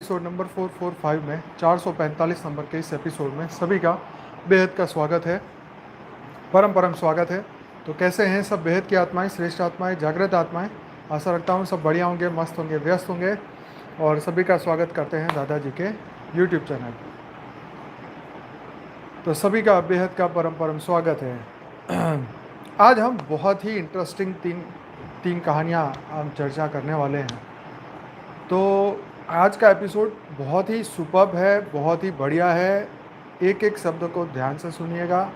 Episode number 445 में 445 number के इस एपिसोड में सभी का बेहद का स्वागत है, परम परम स्वागत है। तो कैसे हैं सब बेहद की आत्माएं, श्रेष्ठ आत्माएं, जागृत आत्माएं। आशा रखता हूं सब बढ़िया होंगे, मस्त होंगे, व्यस्त होंगे और सभी का स्वागत करते हैं दादाजी के यूट्यूब चैनल पर। तो सभी का बेहद का परम परम स्वागत है। आज हम बहुत ही इंटरेस्टिंग तीन कहानियाँ हम चर्चा करने वाले हैं। तो आज का एपिसोड बहुत ही सुपर्ब है, बहुत ही बढ़िया है। एक एक शब्द को ध्यान से सुनिएगा।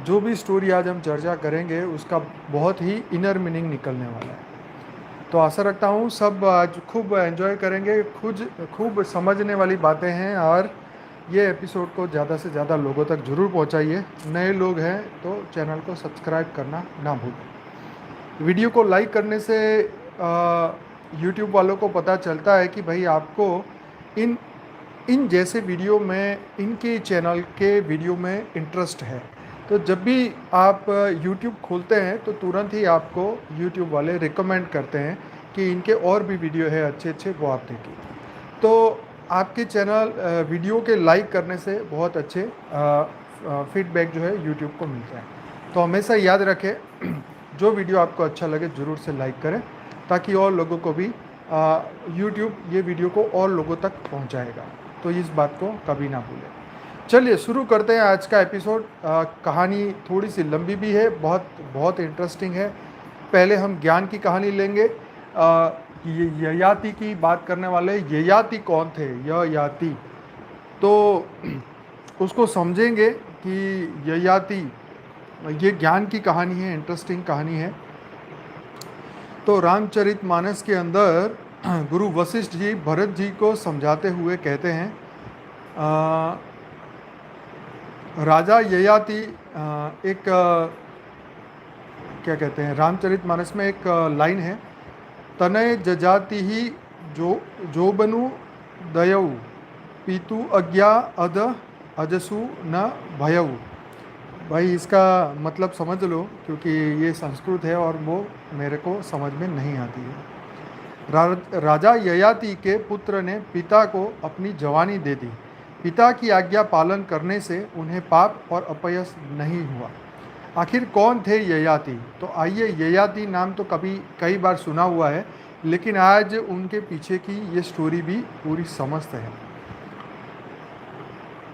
जो भी स्टोरी आज हम चर्चा करेंगे उसका बहुत ही इनर मीनिंग निकलने वाला है। तो आशा रखता हूँ सब आज खूब एंजॉय करेंगे। खूब समझने वाली बातें हैं और ये एपिसोड को ज़्यादा से ज़्यादा लोगों तक ज़रूर पहुँचाइए। नए लोग हैं तो चैनल को सब्सक्राइब करना ना भूलें। वीडियो को लाइक करने से यूट्यूब वालों को पता चलता है कि भाई आपको इन जैसे वीडियो में, इनके चैनल के वीडियो में इंटरेस्ट है। तो जब भी आप यूट्यूब खोलते हैं तो तुरंत ही आपको यूट्यूब वाले रिकमेंड करते हैं कि इनके और भी वीडियो है अच्छे वो आप देखिए। तो आपके चैनल वीडियो के लाइक करने से बहुत अच्छे फीडबैक जो है यूट्यूब को मिलता है। तो हमेशा याद रखें, जो वीडियो आपको अच्छा लगे ज़रूर से लाइक करें ताकि और लोगों को भी यूट्यूब ये वीडियो को और लोगों तक पहुंचाएगा। तो इस बात को कभी ना भूलें। चलिए शुरू करते हैं आज का एपिसोड। कहानी थोड़ी सी लंबी भी है, बहुत इंटरेस्टिंग है। पहले हम ज्ञान की कहानी लेंगे। ययाति की बात करने वाले। ययाति कौन थे? ययाति तो उसको समझेंगे कि ययाति ये ज्ञान की कहानी है, इंटरेस्टिंग कहानी है। तो रामचरितमानस के अंदर गुरु वशिष्ठ जी भरत जी को समझाते हुए कहते हैं, राजा ययाति एक क्या कहते हैं, रामचरितमानस में एक लाइन है, तनय जजाति ही जो बनु दयऊ पीतु अज्ञा अद अजसु न भयऊ। भाई इसका मतलब समझ लो, क्योंकि ये संस्कृत है और वो मेरे को समझ में नहीं आती है। राजा ययाति के पुत्र ने पिता को अपनी जवानी दे दी। पिता की आज्ञा पालन करने से उन्हें पाप और अपयश नहीं हुआ। आखिर कौन थे ययाति? तो आइए, ययाति नाम तो कई बार सुना हुआ है, लेकिन आज उनके पीछे की ये स्टोरी भी पूरी समस्त है।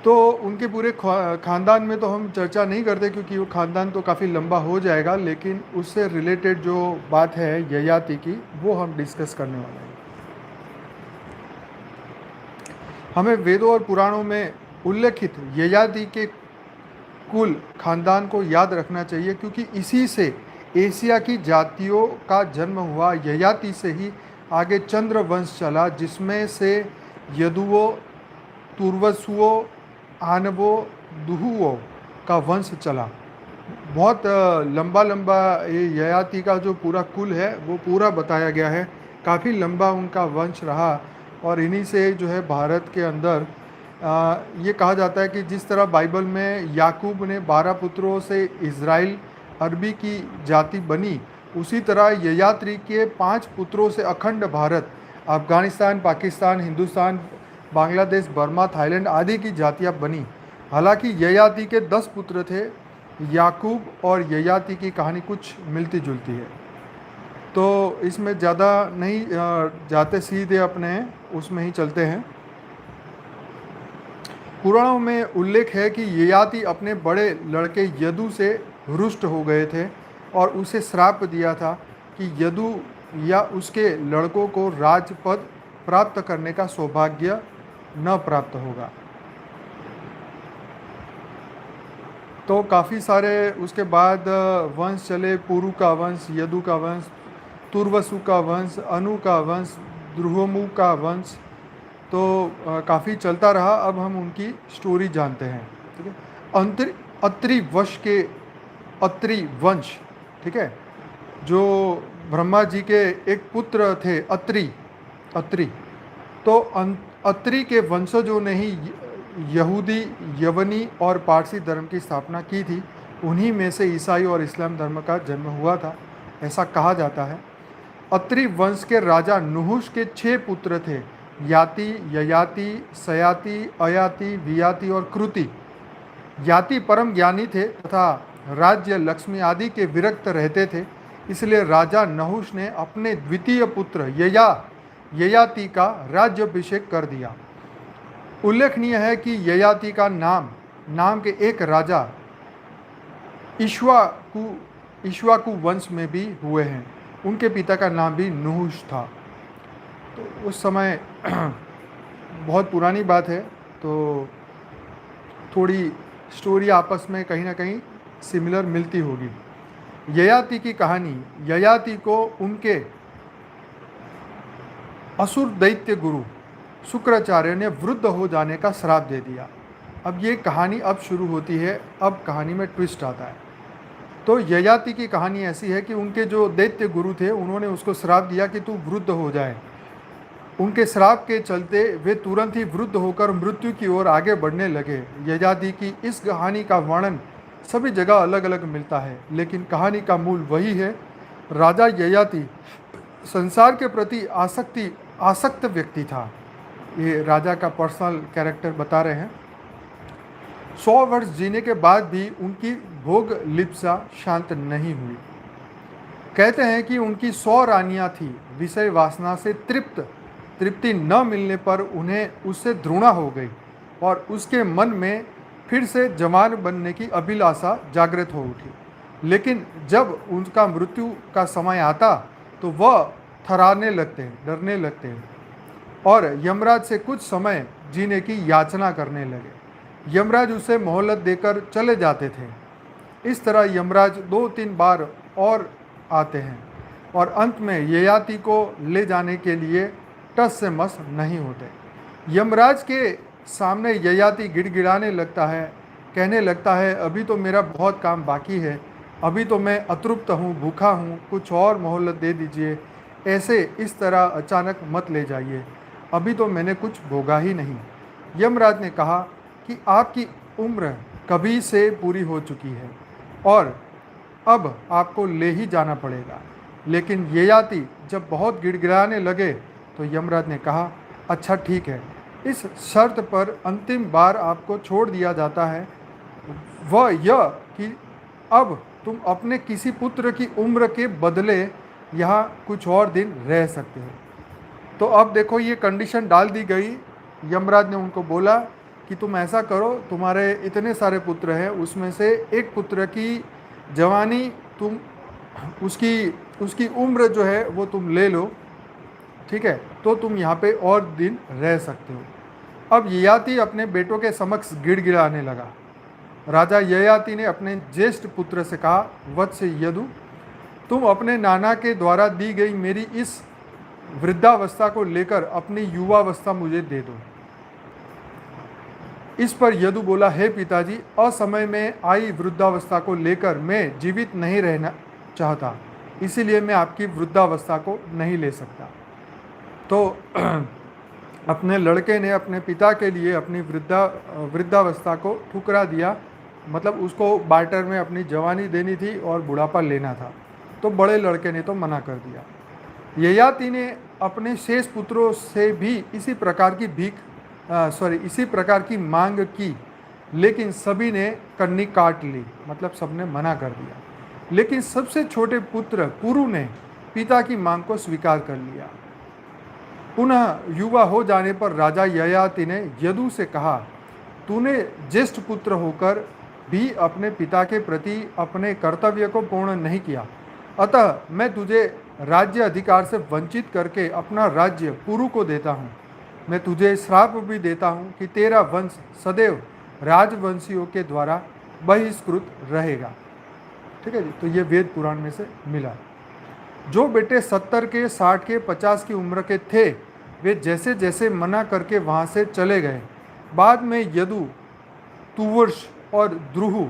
तो उनके पूरे ख़ानदान में तो हम चर्चा नहीं करते क्योंकि वो ख़ानदान तो काफ़ी लंबा हो जाएगा, लेकिन उससे रिलेटेड जो बात है ययाति की वो हम डिस्कस करने वाले हैं। हमें वेदों और पुराणों में उल्लेखित ययाति के कुल ख़ानदान को याद रखना चाहिए, क्योंकि इसी से एशिया की जातियों का जन्म हुआ। ययाति से ही आगे चंद्र वंश चला, जिसमें से यदुओं, तुर्वसुओं, आनवो, दुहुओं का वंश चला। बहुत लंबा ये ययाति का जो पूरा कुल है वो पूरा बताया गया है। काफ़ी लंबा उनका वंश रहा और इन्हीं से जो है भारत के अंदर ये कहा जाता है कि जिस तरह बाइबल में याकूब ने 12 पुत्रों से इज़राइल अरबी की जाति बनी, उसी तरह ययाति के 5 पुत्रों से अखंड भारत, अफ़गानिस्तान, पाकिस्तान, हिंदुस्तान, बांग्लादेश, बर्मा, थाईलैंड आदि की जातियाँ बनी। हालांकि ययाति के 10 पुत्र थे। याकूब और ययाति की कहानी कुछ मिलती जुलती है, तो इसमें ज़्यादा नहीं जाते, सीधे अपने उसमें ही चलते हैं। पुराणों में उल्लेख है कि ययाति अपने बड़े लड़के यदु से रुष्ट हो गए थे और उसे श्राप दिया था कि यदु या उसके लड़कों को राजपद प्राप्त करने का सौभाग्य न प्राप्त होगा। तो काफ़ी सारे उसके बाद वंश चले। पुरु का वंश, यदु का वंश, तुर्वसु का वंश, अनु का वंश, द्रुहमु का वंश, तो काफ़ी चलता रहा। अब हम उनकी स्टोरी जानते हैं। ठीक है, अत्रि वंश, ठीक है, जो ब्रह्मा जी के एक पुत्र थे अत्रि। तो अत्रि के वंशजों ने ही यहूदी, यवनी और पारसी धर्म की स्थापना की थी। उन्हीं में से ईसाई और इस्लाम धर्म का जन्म हुआ था, ऐसा कहा जाता है। अत्रि वंश के राजा नुहुश के 6 पुत्र थे। याति, ययाति, सयाति, अयाति, वियाति और कृति। याति परम ज्ञानी थे तथा राज्य, लक्ष्मी आदि के विरक्त रहते थे, इसलिए राजा नहुष ने अपने द्वितीय पुत्र ययाति का राज्याभिषेक कर दिया। उल्लेखनीय है कि ययाति का नाम के एक राजा इक्ष्वाकु वंश में भी हुए हैं। उनके पिता का नाम भी नहुष था। तो उस समय बहुत पुरानी बात है, तो थोड़ी स्टोरी आपस में कहीं ना कहीं सिमिलर मिलती होगी। ययाति की कहानी, ययाति को उनके असुर दैत्य गुरु शुक्राचार्य ने वृद्ध हो जाने का श्राप दे दिया। अब ये कहानी अब शुरू होती है, अब कहानी में ट्विस्ट आता है। तो ययाति की कहानी ऐसी है कि उनके जो दैत्य गुरु थे उन्होंने उसको श्राप दिया कि तू वृद्ध हो जाए। उनके श्राप के चलते वे तुरंत ही वृद्ध होकर मृत्यु की ओर आगे बढ़ने लगे। ययाति की इस कहानी का वर्णन सभी जगह अलग अलग मिलता है, लेकिन कहानी का मूल वही है। राजा ययाति संसार के प्रति आसक्त व्यक्ति था। ये राजा का पर्सनल कैरेक्टर बता रहे हैं। 100 वर्ष जीने के बाद भी उनकी भोग लिप्सा शांत नहीं हुई। कहते हैं कि उनकी 100 रानियां थी। विषय वासना से तृप्ति न मिलने पर उन्हें उससे घृणा हो गई और उसके मन में फिर से जवान बनने की अभिलाषा जागृत हो उठी। लेकिन जब उनका मृत्यु का समय आता तो वह थराने लगते हैं, डरने लगते हैं और यमराज से कुछ समय जीने की याचना करने लगे। यमराज उसे मोहलत देकर चले जाते थे। इस तरह यमराज 2-3 बार और आते हैं और अंत में ययाति को ले जाने के लिए टस से मस नहीं होते। यमराज के सामने ययाति गिड़गिड़ाने लगता है, कहने लगता है, अभी तो मेरा बहुत काम बाकी है, अभी तो मैं अतृप्त हूँ, भूखा हूँ, कुछ और मोहलत दे दीजिए, ऐसे इस तरह अचानक मत ले जाइए, अभी तो मैंने कुछ भोगा ही नहीं। यमराज ने कहा कि आपकी उम्र कभी से पूरी हो चुकी है और अब आपको ले ही जाना पड़ेगा। लेकिन ययाति जब बहुत गिड़गिड़ाने लगे तो यमराज ने कहा, अच्छा ठीक है, इस शर्त पर अंतिम बार आपको छोड़ दिया जाता है, वह यह कि अब तुम अपने किसी पुत्र की उम्र के बदले यहाँ कुछ और दिन रह सकते हो। तो अब देखो ये कंडीशन डाल दी गई। यमराज ने उनको बोला कि तुम ऐसा करो, तुम्हारे इतने सारे पुत्र हैं, उसमें से एक पुत्र की जवानी तुम उसकी उम्र जो है वो तुम ले लो, ठीक है, तो तुम यहाँ पे और दिन रह सकते हो। अब ययाति अपने बेटों के समक्ष गिड़गिड़ाने लगा। राजा ययाति ने अपने ज्येष्ठ पुत्र से कहा, वत्स यदु, तुम अपने नाना के द्वारा दी गई मेरी इस वृद्धावस्था को लेकर अपनी युवावस्था मुझे दे दो। इस पर यदु बोला, हे पिताजी, असमय में आई वृद्धावस्था को लेकर मैं जीवित नहीं रहना चाहता, इसीलिए मैं आपकी वृद्धावस्था को नहीं ले सकता। तो अपने लड़के ने अपने पिता के लिए अपनी वृद्धावस्था को ठुकरा दिया, मतलब उसको बार्टर में अपनी जवानी देनी थी और बुढ़ापा लेना था। तो बड़े लड़के ने तो मना कर दिया। ययाति ने अपने शेष पुत्रों से भी इसी प्रकार की मांग की, लेकिन सभी ने कन्नी काट ली, मतलब सबने मना कर दिया। लेकिन सबसे छोटे पुत्र पुरु ने पिता की मांग को स्वीकार कर लिया। पुनः युवा हो जाने पर राजा ययाति ने यदु से कहा, तूने ज्येष्ठ पुत्र होकर भी अपने पिता के प्रति अपने कर्तव्य को पूर्ण नहीं किया, अतः मैं तुझे राज्य अधिकार से वंचित करके अपना राज्य पुरु को देता हूँ। मैं तुझे श्राप भी देता हूँ कि तेरा वंश सदैव राजवंशियों के द्वारा बहिष्कृत रहेगा। ठीक है जी, तो ये वेद पुराण में से मिला। जो बेटे 70 के, 60 के, 50 की उम्र के थे, वे जैसे जैसे मना करके वहाँ से चले गए। बाद में यदु, तुवर्ष और द्रुहु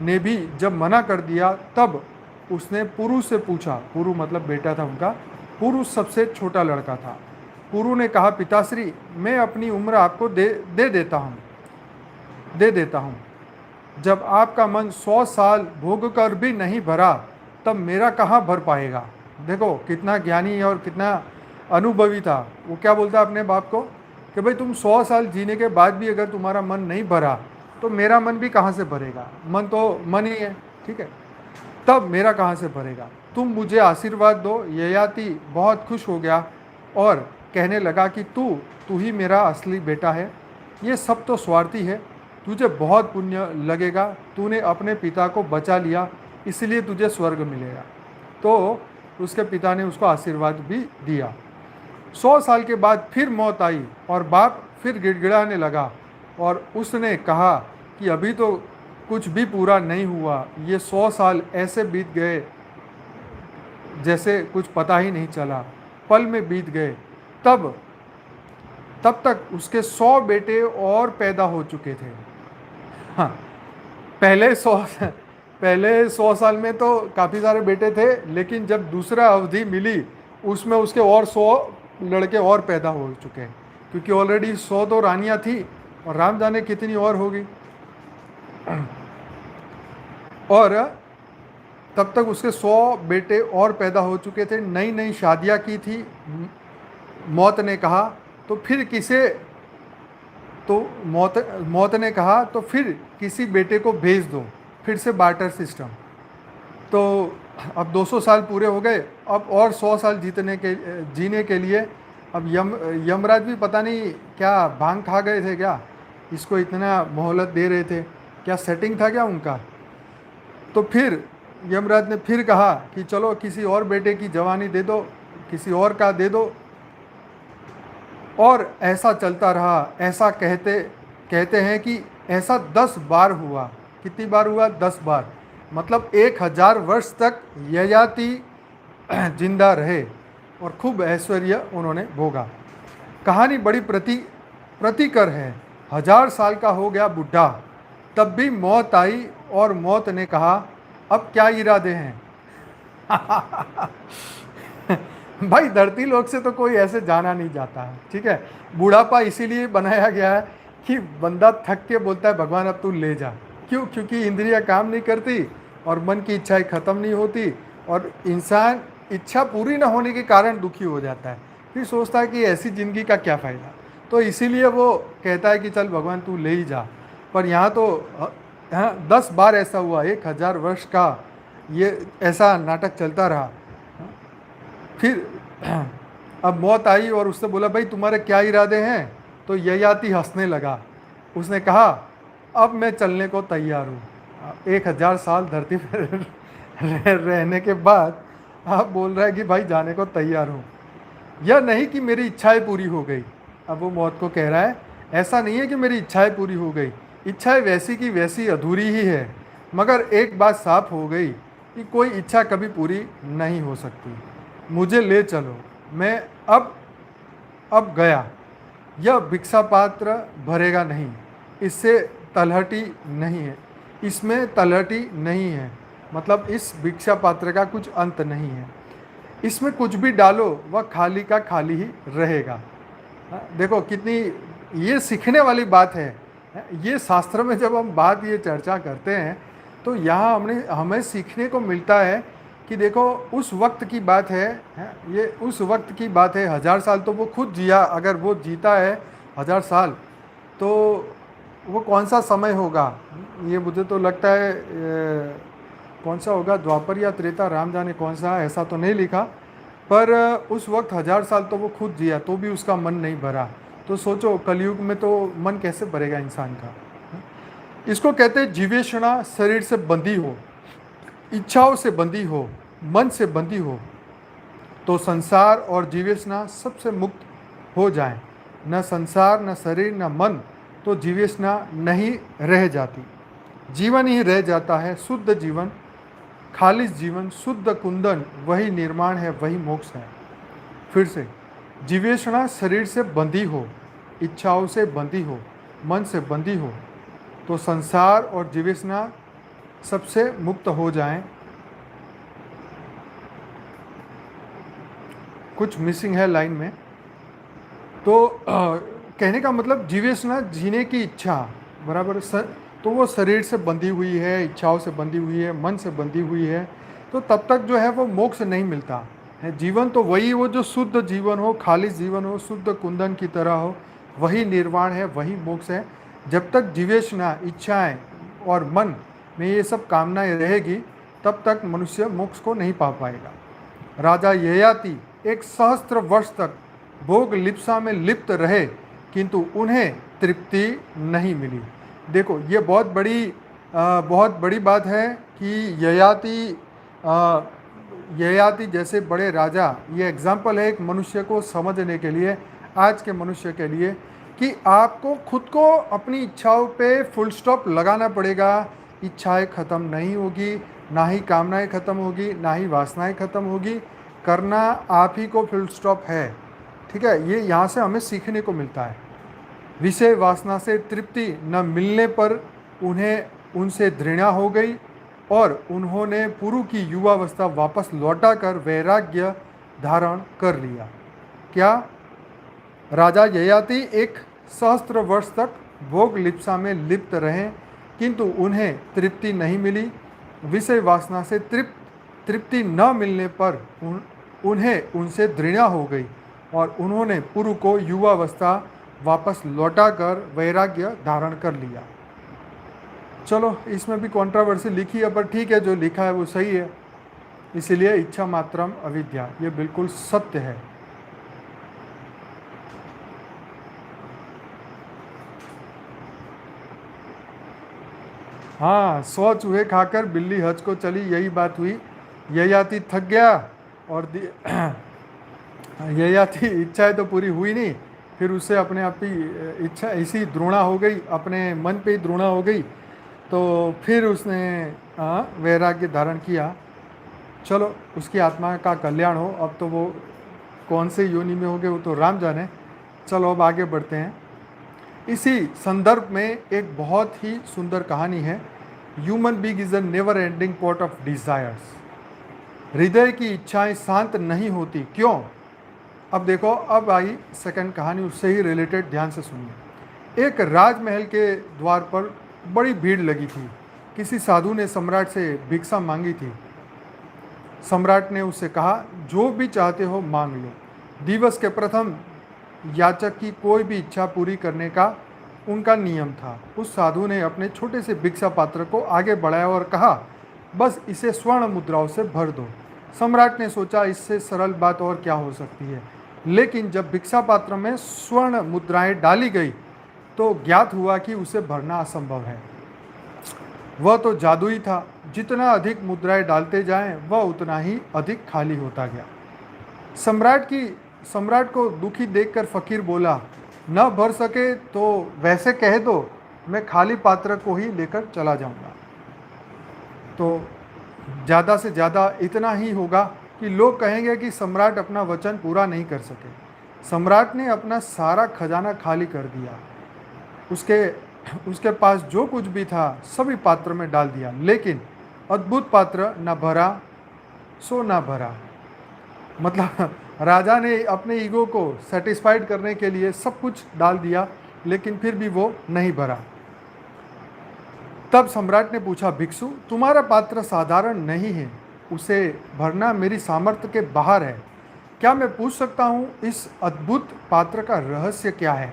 ने भी जब मना कर दिया, तब उसने पुरु से पूछा, पुरु मतलब बेटा था उनका, पुरु सबसे छोटा लड़का था। पुरु ने कहा, पिताश्री, मैं अपनी उम्र आपको दे देता हूँ। जब आपका मन 100 साल भोग कर भी नहीं भरा, तब मेरा कहाँ भर पाएगा। देखो कितना ज्ञानी और कितना अनुभवी था, वो क्या बोलता है अपने बाप को कि भाई तुम 100 साल जीने के बाद भी अगर तुम्हारा मन नहीं भरा तो मेरा मन भी कहाँ से भरेगा, मन तो मन ही है, ठीक है, तब मेरा कहाँ से भरेगा, तुम मुझे आशीर्वाद दो। ययाति बहुत खुश हो गया और कहने लगा कि तू तू ही मेरा असली बेटा है, ये सब तो स्वार्थी है, तुझे बहुत पुण्य लगेगा, तूने अपने पिता को बचा लिया इसलिए तुझे स्वर्ग मिलेगा। तो उसके पिता ने उसको आशीर्वाद भी दिया। 100 साल के बाद फिर मौत आई और बाप फिर गिड़गिड़ाने लगा और उसने कहा कि अभी तो कुछ भी पूरा नहीं हुआ, ये 100 साल ऐसे बीत गए जैसे कुछ पता ही नहीं चला, पल में बीत गए। तब तक उसके 100 बेटे और पैदा हो चुके थे। हाँ, पहले 100 साल में तो काफ़ी सारे बेटे थे, लेकिन जब दूसरा अवधि मिली उसमें उसके और 100 लड़के और पैदा हो चुके हैं, क्योंकि ऑलरेडी 100 तो रानियां थी और राम जाने कितनी और होगी। और तब तक उसके 100 बेटे और पैदा हो चुके थे, नई नई शादियां की थी। मौत ने कहा तो फिर मौत ने कहा तो फिर किसी बेटे को भेज दो, फिर से बार्टर सिस्टम। तो अब 200 साल पूरे हो गए, अब और 100 साल जीने के लिए अब यमराज भी पता नहीं क्या भांग खा गए थे क्या, इसको इतना मोहलत दे रहे थे, क्या सेटिंग था क्या उनका। तो फिर यमराज ने फिर कहा कि चलो किसी और बेटे की जवानी दे दो, किसी और का दे दो। और ऐसा चलता रहा। ऐसा कहते हैं कि ऐसा 10 बार हुआ। कितनी बार हुआ? 10 बार। मतलब 1000 वर्ष तक ययाति जिंदा रहे और खूब ऐश्वर्य उन्होंने भोगा। कहानी बड़ी प्रतिकर है। 1000 साल का हो गया बुढ़ा, तब भी मौत आई और मौत ने कहा अब क्या इरादे हैं। भाई धरती लोक से तो कोई ऐसे जाना नहीं जाता है, ठीक है। बुढ़ापा इसीलिए बनाया गया है कि बंदा थक के बोलता है भगवान अब तू ले जा। क्यों? क्योंकि इंद्रियां काम नहीं करती और मन की इच्छाएं खत्म नहीं होती और इंसान इच्छा पूरी ना होने के कारण दुखी हो जाता है, फिर सोचता है कि ऐसी ज़िंदगी का क्या फ़ायदा। तो इसीलिए वो कहता है कि चल भगवान तू ले ही जा। पर यहाँ तो 10 बार ऐसा हुआ, 1000 वर्ष का ये ऐसा नाटक चलता रहा। फिर अब मौत आई और उससे बोला भाई तुम्हारे क्या इरादे हैं। तो ययाति हंसने लगा। उसने कहा अब मैं चलने को तैयार हूँ। 1000 साल धरती पर रहने के बाद आप बोल रहा है कि भाई जाने को तैयार हूँ। यह नहीं कि मेरी इच्छाएं पूरी हो गई। अब वो मौत को कह रहा है ऐसा नहीं है कि मेरी इच्छाएं पूरी हो गई, इच्छाएं वैसी की वैसी अधूरी ही है, मगर एक बात साफ हो गई कि कोई इच्छा कभी पूरी नहीं हो सकती। मुझे ले चलो, मैं अब गया। यह भिक्षा पात्र भरेगा नहीं, इससे तलहटी नहीं है, इसमें तलहटी नहीं है। मतलब इस भिक्षा पात्र का कुछ अंत नहीं है, इसमें कुछ भी डालो वह खाली का खाली ही रहेगा। देखो कितनी ये सीखने वाली बात है। ये शास्त्र में जब हम बात ये चर्चा करते हैं तो यहाँ हमें सीखने को मिलता है कि देखो उस वक्त की बात है, ये उस वक्त की बात है। 1000 साल तो वो खुद जिया, अगर वो जीता है 1000 साल तो वो कौन सा समय होगा। ये मुझे तो लगता है कौन सा होगा, द्वापर या त्रेता, राम जाने कौन सा, ऐसा तो नहीं लिखा। पर उस वक्त 1000 साल तो वो खुद जिया तो भी उसका मन नहीं भरा। तो सोचो कलयुग में तो मन कैसे भरेगा इंसान का। इसको कहते हैं जीवेषणा। शरीर से बंधी हो, इच्छाओं से बंधी हो, मन से बंधी हो तो संसार और जीवेषणा सबसे मुक्त हो जाए। न संसार, न शरीर, न मन, तो जीवेषणा नहीं रह जाती। जीवन ही रह जाता है, शुद्ध जीवन, खालिश जीवन, शुद्ध कुंदन, वही निर्माण है, वही मोक्ष है। फिर से, जीवेषणा शरीर से बंधी हो, इच्छाओं से बंधी हो, मन से बंधी हो तो संसार और जीवेषणा सबसे मुक्त हो जाएं। कुछ मिसिंग है लाइन में। तो कहने का मतलब जीवेषणा, जीने की इच्छा बराबर तो वो शरीर से बंधी हुई है, इच्छाओं से बंधी हुई है, मन से बंधी हुई है, तो तब तक जो है वो मोक्ष नहीं मिलता। है। जीवन तो वही हो जो शुद्ध जीवन हो, खालिश जीवन हो, शुद्ध कुंदन की तरह हो, वही निर्वाण है, वही मोक्ष है। जब तक जीवेशना, इच्छाएं और मन में ये सब कामनाएं रहेगी, तब तक मनुष्य मोक्ष को नहीं पा पाएगा। राजा ययाति एक सहस्त्र वर्ष तक भोग लिप्सा में लिप्त रहे, किंतु उन्हें तृप्ति नहीं मिली। देखो, ये बहुत बड़ी बात है कि ययाति जैसे बड़े राजा, ये एग्जाम्पल है एक मनुष्य को समझने के लिए, आज के मनुष्य के लिए, कि आपको खुद को अपनी इच्छाओं पे फुल स्टॉप लगाना पड़ेगा। इच्छाएं ख़त्म नहीं होगी, ना ही कामनाएं ख़त्म होगी, ना ही वासनाएं ख़त्म होगी। करना आप ही को फुल स्टॉप है। ठीक है, ये यहाँ से हमें सीखने को मिलता है। विषय वासना से तृप्ति न मिलने पर उनसे घृणा हो गई और उन्होंने पुरु की युवावस्था वापस लौटाकर वैराग्य धारण कर लिया। क्या? राजा ययाति एक सहस्त्र वर्ष तक भोग लिप्सा में लिप्त रहे, किंतु उन्हें तृप्ति नहीं मिली। विषय वासना से तृप्ति न मिलने पर उन्हें उनसे घृणा हो गई और उन्होंने पुरु को युवावस्था वापस लौटाकर वैराग्य धारण कर लिया। चलो, इसमें भी कंट्रोवर्सी लिखी है, पर ठीक है, जो लिखा है वो सही है। इसीलिए इच्छा मात्रम अविद्या, ये बिल्कुल सत्य है। हाँ, 100 चूहे खाकर बिल्ली हज को चली, यही बात हुई। ययाति थक गया और ययाति इच्छाएं तो पूरी हुई नहीं, फिर उससे अपने आप ही इच्छा ऐसी द्रोणा हो गई, अपने मन पे ही द्रोणा हो गई, तो फिर उसने वैराग्य धारण किया। चलो, उसकी आत्मा का कल्याण हो। अब तो वो कौन से योनि में हो गए वो तो राम जाने। चलो, अब आगे बढ़ते हैं। इसी संदर्भ में एक बहुत ही सुंदर कहानी है। Human being is a never ending pot of desires. हृदय की इच्छाएं शांत नहीं होती, क्यों? अब देखो, अब आई सेकंड कहानी, उससे ही रिलेटेड, ध्यान से सुनिए। एक राजमहल के द्वार पर बड़ी भीड़ लगी थी। किसी साधु ने सम्राट से भिक्षा मांगी थी। सम्राट ने उससे कहा, जो भी चाहते हो मांग लो। दिवस के प्रथम याचक की कोई भी इच्छा पूरी करने का उनका नियम था। उस साधु ने अपने छोटे से भिक्षा पात्र को आगे बढ़ाया और कहा, बस इसे स्वर्ण मुद्राओं से भर दो। सम्राट ने सोचा, इससे सरल बात और क्या हो सकती है। लेकिन जब भिक्षा पात्र में स्वर्ण मुद्राएं डाली गई तो ज्ञात हुआ कि उसे भरना असंभव है। वह तो जादुई था। जितना अधिक मुद्राएं डालते जाएं, वह उतना ही अधिक खाली होता गया। सम्राट को दुखी देखकर फकीर बोला, न भर सके तो वैसे कह दो, मैं खाली पात्र को ही लेकर चला जाऊंगा। तो ज़्यादा से ज़्यादा इतना ही होगा कि लोग कहेंगे कि सम्राट अपना वचन पूरा नहीं कर सके। सम्राट ने अपना सारा खजाना खाली कर दिया। उसके पास जो कुछ भी था सभी पात्र में डाल दिया, लेकिन अद्भुत पात्र न भरा सो न भरा। मतलब राजा ने अपने ईगो को सेटिस्फाइड करने के लिए सब कुछ डाल दिया, लेकिन फिर भी वो नहीं भरा। तब सम्राट ने पूछा, भिक्षु, तुम्हारा पात्र साधारण नहीं है, उसे भरना मेरी सामर्थ्य के बाहर है। क्या मैं पूछ सकता हूँ इस अद्भुत पात्र का रहस्य क्या है?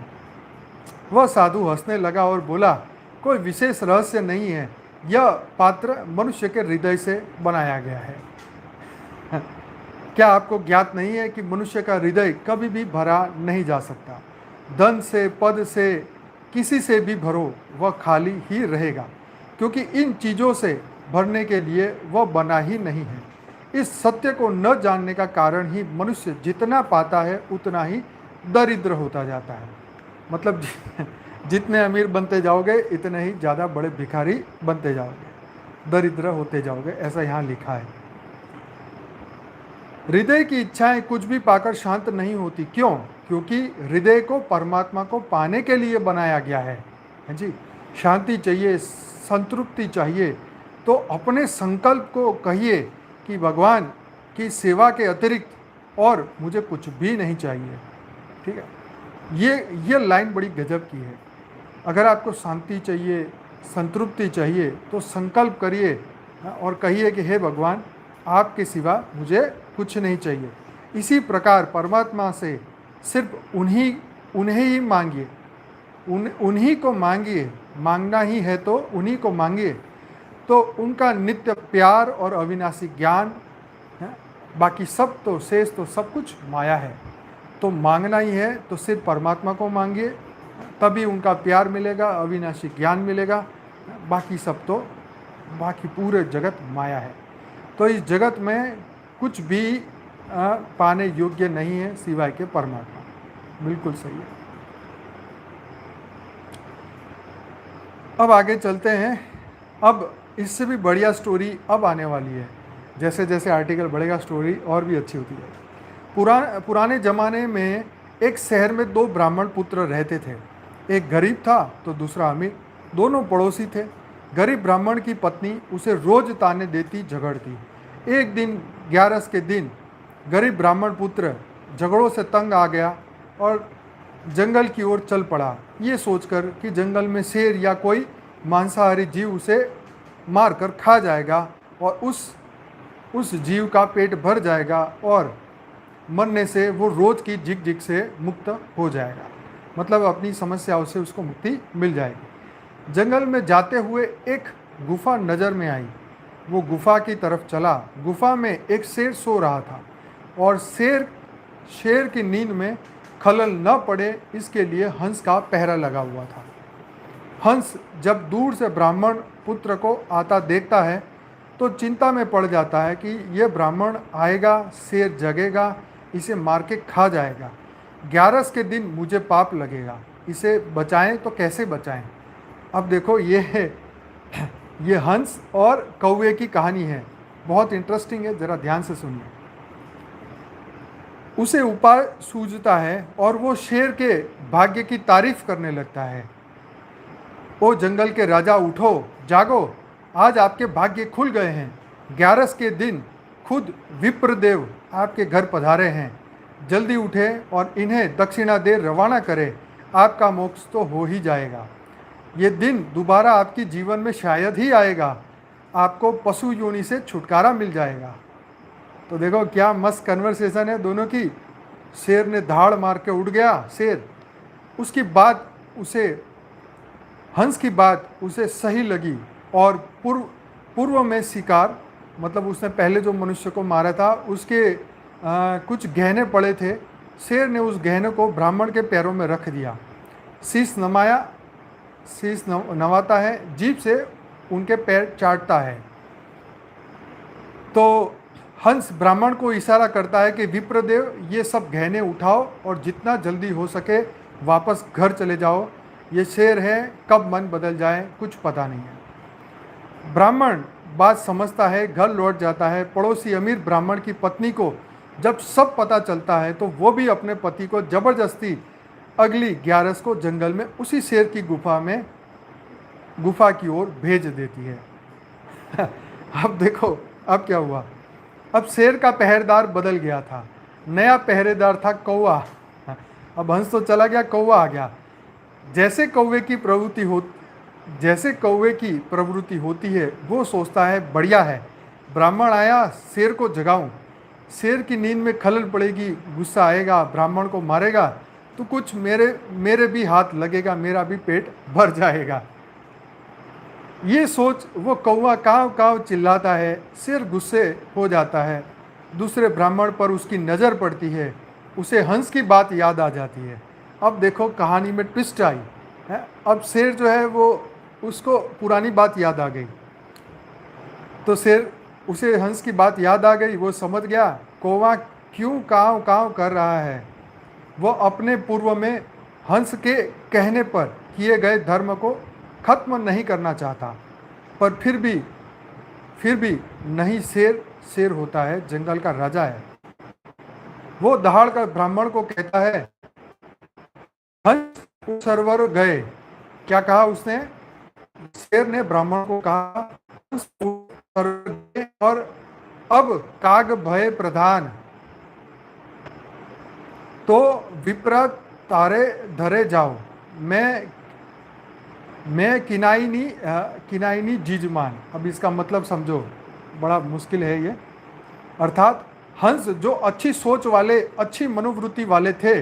वह साधु हंसने लगा और बोला, कोई विशेष रहस्य नहीं है, यह पात्र मनुष्य के हृदय से बनाया गया है। क्या आपको ज्ञात नहीं है कि मनुष्य का हृदय कभी भी भरा नहीं जा सकता? धन से, पद से, किसी से भी भरो, वह खाली ही रहेगा, क्योंकि इन चीज़ों से भरने के लिए वह बना ही नहीं है। इस सत्य को न जानने का कारण ही मनुष्य जितना पाता है उतना ही दरिद्र होता जाता है। मतलब जितने अमीर बनते जाओगे इतने ही ज़्यादा बड़े भिखारी बनते जाओगे, दरिद्र होते जाओगे, ऐसा यहाँ लिखा है। हृदय की इच्छाएं कुछ भी पाकर शांत नहीं होती, क्यों? क्योंकि हृदय को परमात्मा को पाने के लिए बनाया गया है जी। शांति चाहिए, संतृप्ति चाहिए, तो अपने संकल्प को कहिए कि भगवान की सेवा के अतिरिक्त और मुझे कुछ भी नहीं चाहिए। ठीक है, ये लाइन बड़ी गजब की है। अगर आपको शांति चाहिए, संतृप्ति चाहिए, तो संकल्प करिए और कहिए कि हे भगवान, आपके सिवा मुझे कुछ नहीं चाहिए। इसी प्रकार परमात्मा से सिर्फ उन्हें ही मांगिए, उन्हीं को मांगिए, मांगना ही है तो उन्हीं को मांगिए, तो उनका नित्य प्यार और अविनाशी ज्ञान है। बाकी सब तो शेष तो सब कुछ माया है। तो मांगना ही है तो सिर्फ परमात्मा को मांगिए, तभी उनका प्यार मिलेगा, अविनाशी ज्ञान मिलेगा। बाकी सब तो, बाकी पूरे जगत माया है। तो इस जगत में कुछ भी पाने योग्य नहीं है सिवाय के परमात्मा। बिल्कुल सही है। अब आगे चलते हैं। अब इससे भी बढ़िया स्टोरी अब आने वाली है। जैसे जैसे आर्टिकल बढ़ेगा स्टोरी और भी अच्छी होती है। पुराने ज़माने में एक शहर में दो ब्राह्मण पुत्र रहते थे। एक गरीब था तो दूसरा अमीर। दोनों पड़ोसी थे। गरीब ब्राह्मण की पत्नी उसे रोज ताने देती, झगड़ती। एक दिन 11 के दिन गरीब ब्राह्मण पुत्र झगड़ों से तंग आ गया और जंगल की ओर चल पड़ा, ये सोचकर कि जंगल में शेर या कोई मांसाहारी जीव उसे मारकर खा जाएगा और उस जीव का पेट भर जाएगा और मरने से वो रोज की झिक से मुक्त हो जाएगा। मतलब अपनी समस्याओं से उसको मुक्ति मिल जाएगी। जंगल में जाते हुए एक गुफा नज़र में आई। वो गुफा की तरफ चला। गुफा में एक शेर सो रहा था और शेर की नींद में खलल न पड़े इसके लिए हंस का पहरा लगा हुआ था। हंस जब दूर से ब्राह्मण पुत्र को आता देखता है तो चिंता में पड़ जाता है कि यह ब्राह्मण आएगा, शेर जगेगा, इसे मार के खा जाएगा। 11 के दिन मुझे पाप लगेगा, इसे बचाएं तो कैसे बचाएं। अब देखो ये हंस और कौवे की कहानी है, बहुत इंटरेस्टिंग है, ज़रा ध्यान से सुनिए। उसे उपाय सूझता है और वो शेर के भाग्य की तारीफ करने लगता है। ओ जंगल के राजा, उठो, जागो, आज आपके भाग्य खुल गए हैं। 11 के दिन खुद विप्रदेव आपके घर पधारे हैं। जल्दी उठे और इन्हें दक्षिणा दे रवाना करें, आपका मोक्ष तो हो ही जाएगा। ये दिन दोबारा आपके जीवन में शायद ही आएगा, आपको पशु योनि से छुटकारा मिल जाएगा। तो देखो क्या मस्त कन्वर्सेशन है दोनों की। शेर ने धाड़ मार के उड़ गया शेर। उसकी बात हंस की बात उसे सही लगी और पूर्व में शिकार, मतलब उसने पहले जो मनुष्य को मारा था उसके कुछ गहने पड़े थे। शेर ने उस गहने को ब्राह्मण के पैरों में रख दिया। शीश नवाता है, जीभ से उनके पैर चाटता है। तो हंस ब्राह्मण को इशारा करता है कि विप्रदेव, ये सब गहने उठाओ और जितना जल्दी हो सके वापस घर चले जाओ। ये शेर है, कब मन बदल जाए कुछ पता नहीं है। ब्राह्मण बात समझता है, घर लौट जाता है। पड़ोसी अमीर ब्राह्मण की पत्नी को जब सब पता चलता है तो वो भी अपने पति को जबरदस्ती अगली 11 को जंगल में उसी शेर की गुफा की ओर भेज देती है। अब देखो अब क्या हुआ। अब शेर का पहरेदार बदल गया था। नया पहरेदार था कौवा। अब हंस तो चला गया, कौवा आ गया। जैसे कौवे की प्रवृत्ति होती है वो सोचता है बढ़िया है, ब्राह्मण आया, शेर को जगाऊं। शेर की नींद में खलल पड़ेगी, गुस्सा आएगा, ब्राह्मण को मारेगा तो कुछ मेरे भी हाथ लगेगा, मेरा भी पेट भर जाएगा। ये सोच वो कौवा काव काव चिल्लाता है। शेर गुस्से हो जाता है। दूसरे ब्राह्मण पर उसकी नज़र पड़ती है, उसे हंस की बात याद आ जाती है। अब देखो कहानी में ट्विस्ट आई है। अब शेर जो है वो उसको पुरानी बात याद आ गई। तो उसे हंस की बात याद आ गई। वो समझ गया कौवा क्यों काव काव कर रहा है। वो अपने पूर्व में हंस के कहने पर किए गए धर्म को खत्म नहीं करना चाहता, पर फिर भी नहीं, शेर होता है, जंगल का राजा है। वो दहाड़ कर ब्राह्मण को कहता है, हंस सरवर गए। क्या कहा उसने? शेर ने ब्राह्मण को कहा, हंस सरवर गए और अब काग भय प्रधान, तो विप्र तारे धरे जाओ। मैं किनाइनी जीजमान। अब इसका मतलब समझो, बड़ा मुश्किल है ये। अर्थात हंस जो अच्छी सोच वाले, अच्छी मनोवृत्ति वाले थे,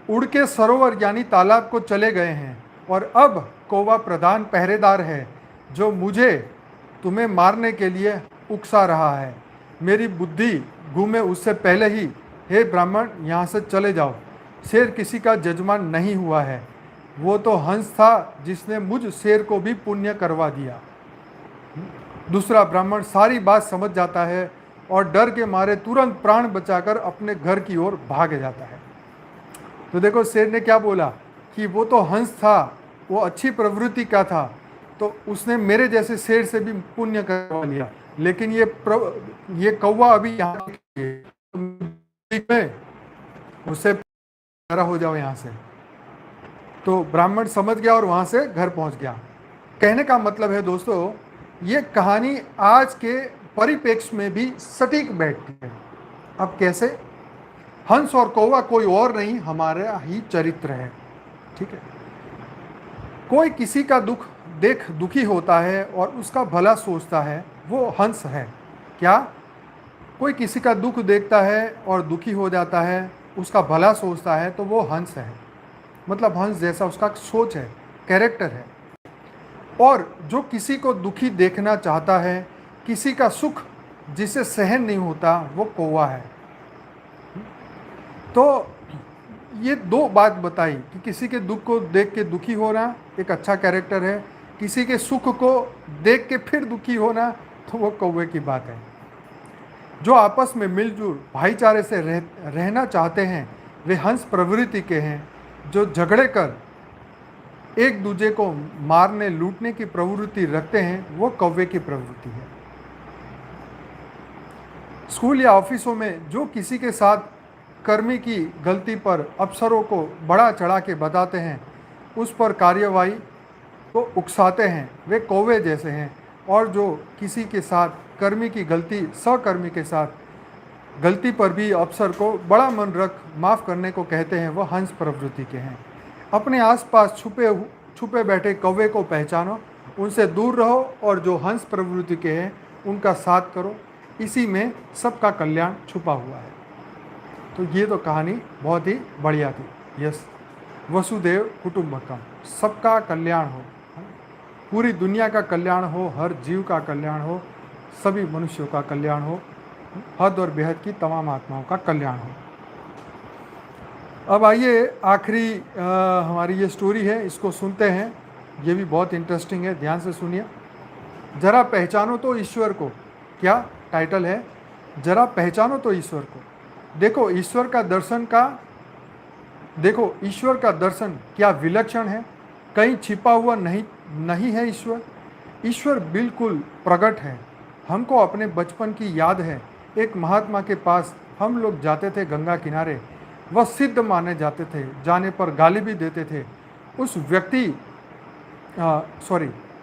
उड़ के सरोवर यानी तालाब को चले गए हैं, और अब कौवा प्रधान पहरेदार है जो मुझे तुम्हें मारने के लिए उकसा रहा है। मेरी बुद्धि घूमे उससे पहले ही हे ब्राह्मण यहाँ से चले जाओ। शेर किसी का जजमान नहीं हुआ है, वो तो हंस था जिसने मुझ शेर को भी पुण्य करवा दिया। दूसरा ब्राह्मण सारी बात समझ जाता है और डर के मारे तुरंत प्राण बचाकर अपने घर की ओर भाग जाता है। तो देखो शेर ने क्या बोला कि वो तो हंस था, वो अच्छी प्रवृत्ति का था, तो उसने मेरे जैसे शेर से भी पुण्य करवा लिया, लेकिन ये कौवा अभी यहाँ में उससे पैरा हो जाओ यहाँ से। तो ब्राह्मण समझ गया और वहाँ से घर पहुँच गया। कहने का मतलब है दोस्तों, ये कहानी आज के परिप्रेक्ष्य में भी सटीक बैठती है। अब कैसे? हंस और कौवा कोई और नहीं, हमारा ही चरित्र है। ठीक है, कोई किसी का दुख देख दुखी होता है और उसका भला सोचता है, वो हंस है। क्या? कोई किसी का दुख देखता है और दुखी हो जाता है, उसका भला सोचता है, तो वो हंस है। मतलब हंस जैसा उसका सोच है, कैरेक्टर है। और जो किसी को दुखी देखना चाहता है, किसी का सुख जिसे सहन नहीं होता, वो कौवा है। तो ये दो बात बताई कि किसी के दुख को देख के दुखी होना एक अच्छा कैरेक्टर है, किसी के सुख को देख के फिर दुखी होना तो वो कौवे की बात है। जो आपस में मिलजुल भाईचारे से रहना चाहते हैं, वे हंस प्रवृत्ति के हैं। जो झगड़े कर एक दूसरे को मारने लूटने की प्रवृत्ति रखते हैं, वो कौवे की प्रवृत्ति है। स्कूल या ऑफिसों में जो किसी के साथ कर्मी की गलती पर अफसरों को बड़ा चढ़ा के बताते हैं, उस पर कार्यवाही को उकसाते हैं, वे कौवे जैसे हैं। और जो किसी के साथ कर्मी की गलती, सहकर्मी के साथ गलती पर भी अफसर को बड़ा मन रख माफ़ करने को कहते हैं, वह हंस प्रवृत्ति के हैं। अपने आसपास छुपे बैठे कौवे को पहचानो, उनसे दूर रहो, और जो हंस प्रवृत्ति के हैं उनका साथ करो। इसी में सबका कल्याण छुपा हुआ है। तो ये तो कहानी बहुत ही बढ़िया थी। यस, वसुदेव कुटुंबकम, सबका कल्याण हो, पूरी दुनिया का कल्याण हो, हर जीव का कल्याण हो, सभी मनुष्यों का कल्याण हो, हद और बेहद की तमाम आत्माओं का कल्याण हो। अब आइए आखिरी हमारी ये स्टोरी है, इसको सुनते हैं। ये भी बहुत इंटरेस्टिंग है, ध्यान से सुनिए। जरा पहचानो तो ईश्वर को। क्या टाइटल है? जरा पहचानो तो ईश्वर को। देखो ईश्वर का दर्शन क्या विलक्षण है। कहीं छिपा हुआ नहीं है ईश्वर। ईश्वर बिल्कुल प्रकट है। हमको अपने बचपन की याद है, एक महात्मा के पास हम लोग जाते थे गंगा किनारे। वह सिद्ध माने जाते थे, जाने पर गाली भी देते थे।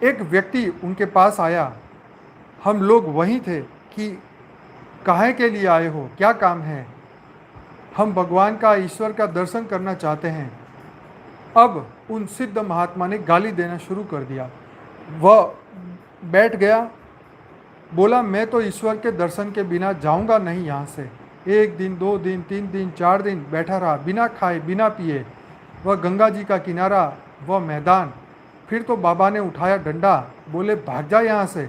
एक व्यक्ति उनके पास आया। हम लोग वहीं थे कि काहे के लिए आए हो, क्या काम है? हम भगवान का, ईश्वर का दर्शन करना चाहते हैं। अब उन सिद्ध महात्मा ने गाली देना शुरू कर दिया। वह बैठ गया, बोला मैं तो ईश्वर के दर्शन के बिना जाऊंगा नहीं यहाँ से। 1 दिन, 2 दिन, 3 दिन, 4 दिन बैठा रहा, बिना खाए बिना पिए। वह गंगा जी का किनारा, वह मैदान। फिर तो बाबा ने उठाया डंडा, बोले भाग जा यहाँ से।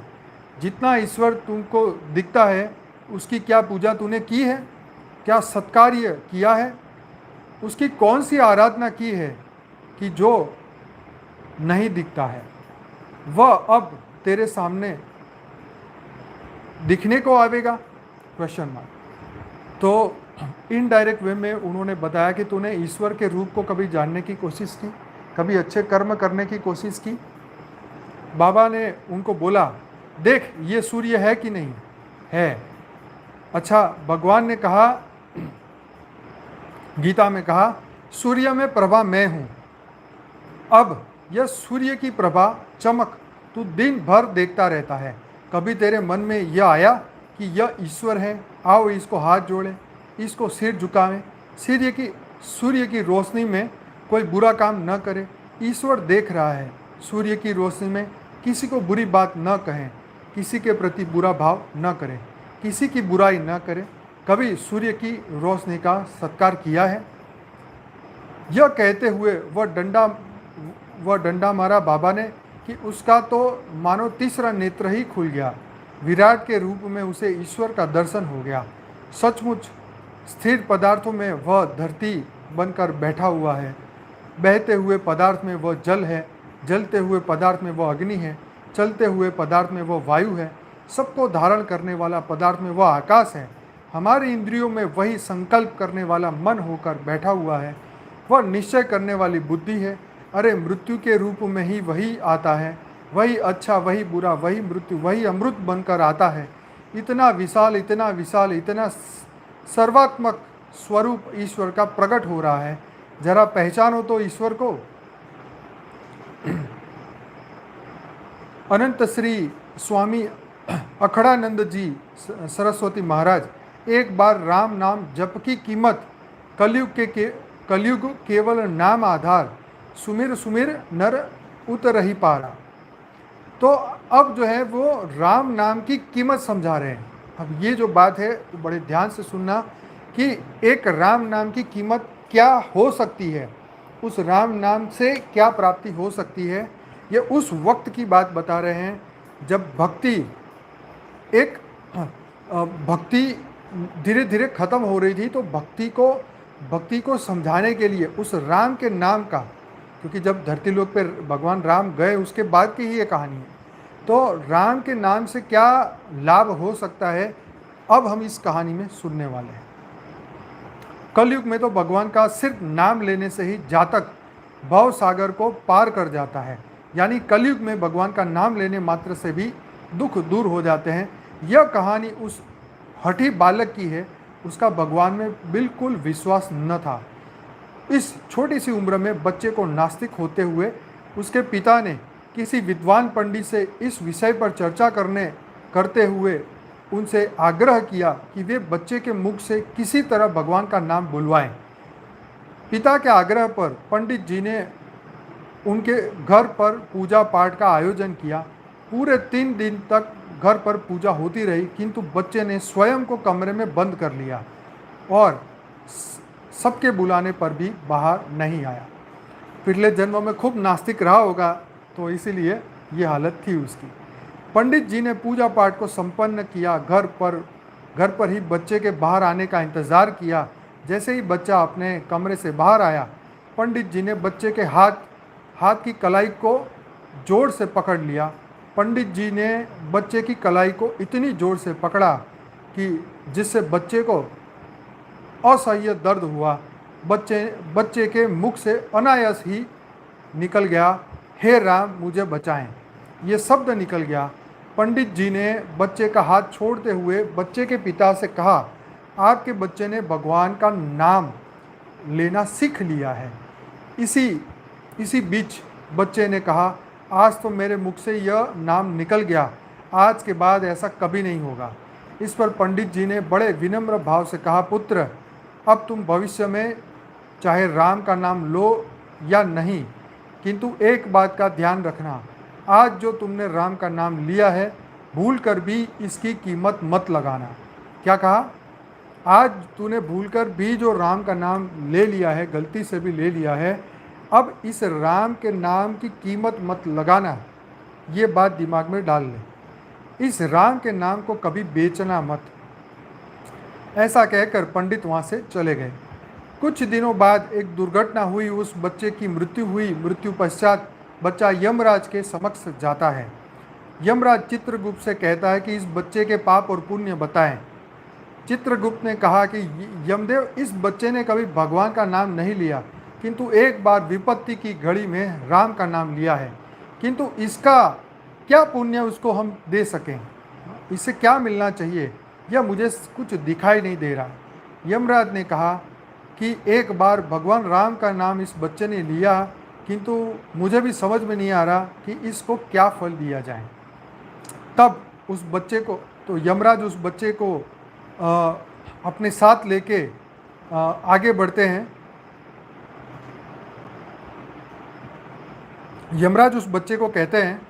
जितना ईश्वर तुमको दिखता है उसकी क्या पूजा तूने की है, क्या सत्कार्य किया है, उसकी कौन सी आराधना की है कि जो नहीं दिखता है, वह अब तेरे सामने दिखने को आवेगा? Question mark. तो इनडायरेक्ट वे में उन्होंने बताया कि तूने ईश्वर के रूप को कभी जानने की कोशिश की, कभी अच्छे कर्म करने की कोशिश की? बाबा ने उनको बोला देख ये सूर्य है कि नहीं है। अच्छा, भगवान ने कहा, गीता में कहा सूर्य में प्रभा मैं हूँ। अब यह सूर्य की प्रभा, चमक तू दिन भर देखता रहता है। कभी तेरे मन में यह आया कि यह ईश्वर है, आओ इसको हाथ जोड़े, इसको सिर झुकावें, सूर्य की रोशनी में कोई बुरा काम न करे। ईश्वर देख रहा है, सूर्य की रोशनी में किसी को बुरी बात न कहें, किसी के प्रति बुरा भाव न करें, किसी की बुराई न करे, कभी सूर्य की रोशनी का सत्कार किया है? यह कहते हुए वह डंडा मारा बाबा ने कि उसका तो मानो तीसरा नेत्र ही खुल गया। विराट के रूप में उसे ईश्वर का दर्शन हो गया। सचमुच स्थिर पदार्थों में वह धरती बनकर बैठा हुआ है, बहते हुए पदार्थ में वह जल है, जलते हुए पदार्थ में वह अग्नि है, चलते हुए पदार्थ में वह वायु है, सबको धारण करने वाला पदार्थ में वह आकाश है। हमारी इंद्रियों में वही संकल्प करने वाला मन होकर बैठा हुआ है, वह निश्चय करने वाली बुद्धि है। अरे मृत्यु के रूप में ही वही आता है, वही अच्छा वही बुरा, वही मृत्यु वही अमृत बनकर आता है। इतना विशाल, इतना विशाल, इतना सर्वात्मक स्वरूप ईश्वर का प्रकट हो रहा है। जरा पहचानो तो ईश्वर को। अनंत श्री स्वामी अखड़ानंद जी सरस्वती महाराज एक बार राम नाम जप की कीमत कलयुग केवल नाम आधार, सुमिर सुमिर नर उतर ही पारा। तो अब जो है वो राम नाम की कीमत समझा रहे हैं। अब ये जो बात है वो बड़े ध्यान से सुनना कि एक राम नाम की कीमत क्या हो सकती है, उस राम नाम से क्या प्राप्ति हो सकती है। ये उस वक्त की बात बता रहे हैं जब भक्ति धीरे धीरे ख़त्म हो रही थी। तो भक्ति को समझाने के लिए उस राम के नाम का, क्योंकि जब धरती लोक पे भगवान राम गए उसके बाद की ही ये कहानी है, तो राम के नाम से क्या लाभ हो सकता है, अब हम इस कहानी में सुनने वाले हैं। कलयुग में तो भगवान का सिर्फ नाम लेने से ही जातक भव सागर को पार कर जाता है, यानी कलयुग में भगवान का नाम लेने मात्र से भी दुख दूर हो जाते हैं। यह कहानी उस हठी बालक की है, उसका भगवान में बिल्कुल विश्वास न था। इस छोटी सी उम्र में बच्चे को नास्तिक होते हुए उसके पिता ने किसी विद्वान पंडित से इस विषय पर चर्चा करते हुए उनसे आग्रह किया कि वे बच्चे के मुख से किसी तरह भगवान का नाम बुलवाएं। पिता के आग्रह पर पंडित जी ने उनके घर पर पूजा पाठ का आयोजन किया। पूरे 3 दिन तक घर पर पूजा होती रही, किंतु बच्चे ने स्वयं को कमरे में बंद कर लिया और सबके बुलाने पर भी बाहर नहीं आया। पिछले जन्मों में खूब नास्तिक रहा होगा, तो इसीलिए ये हालत थी उसकी। पंडित जी ने पूजा पाठ को संपन्न किया, घर पर ही बच्चे के बाहर आने का इंतज़ार किया। जैसे ही बच्चा अपने कमरे से बाहर आया, पंडित जी ने बच्चे के हाथ की कलाई को जोर से पकड़ लिया। पंडित जी ने बच्चे की कलाई को इतनी जोर से पकड़ा कि जिससे बच्चे को असह्य दर्द हुआ। बच्चे के मुख से अनायास ही निकल गया, हे राम मुझे बचाएं। ये शब्द निकल गया। पंडित जी ने बच्चे का हाथ छोड़ते हुए बच्चे के पिता से कहा, आपके बच्चे ने भगवान का नाम लेना सीख लिया है। इसी बीच बच्चे ने कहा, आज तो मेरे मुख से यह नाम निकल गया, आज के बाद ऐसा कभी नहीं होगा। इस पर पंडित जी ने बड़े विनम्र भाव से कहा, पुत्र अब तुम भविष्य में चाहे राम का नाम लो या नहीं, किंतु एक बात का ध्यान रखना, आज जो तुमने राम का नाम लिया है भूल कर भी इसकी कीमत मत लगाना। क्या कहा? आज तूने भूल कर भी जो राम का नाम ले लिया है, गलती से भी ले लिया है, अब इस राम के नाम की कीमत मत लगाना। ये बात दिमाग में डाल ले, इस राम के नाम को कभी बेचना मत। ऐसा कहकर पंडित वहाँ से चले गए। कुछ दिनों बाद एक दुर्घटना हुई, उस बच्चे की मृत्यु हुई। मृत्यु पश्चात बच्चा यमराज के समक्ष जाता है। यमराज चित्रगुप्त से कहता है कि इस बच्चे के पाप और पुण्य बताएं। चित्रगुप्त ने कहा कि यमदेव, इस बच्चे ने कभी भगवान का नाम नहीं लिया, किंतु एक बार विपत्ति की घड़ी में राम का नाम लिया है, किंतु इसका क्या पुण्य उसको हम दे सकें, इससे क्या मिलना चाहिए, यह मुझे कुछ दिखाई नहीं दे रहा। यमराज ने कहा कि एक बार भगवान राम का नाम इस बच्चे ने लिया, किंतु मुझे भी समझ में नहीं आ रहा कि इसको क्या फल दिया जाए। तब उस बच्चे को, तो यमराज उस बच्चे को अपने साथ लेके आगे बढ़ते हैं। यमराज उस बच्चे को कहते हैं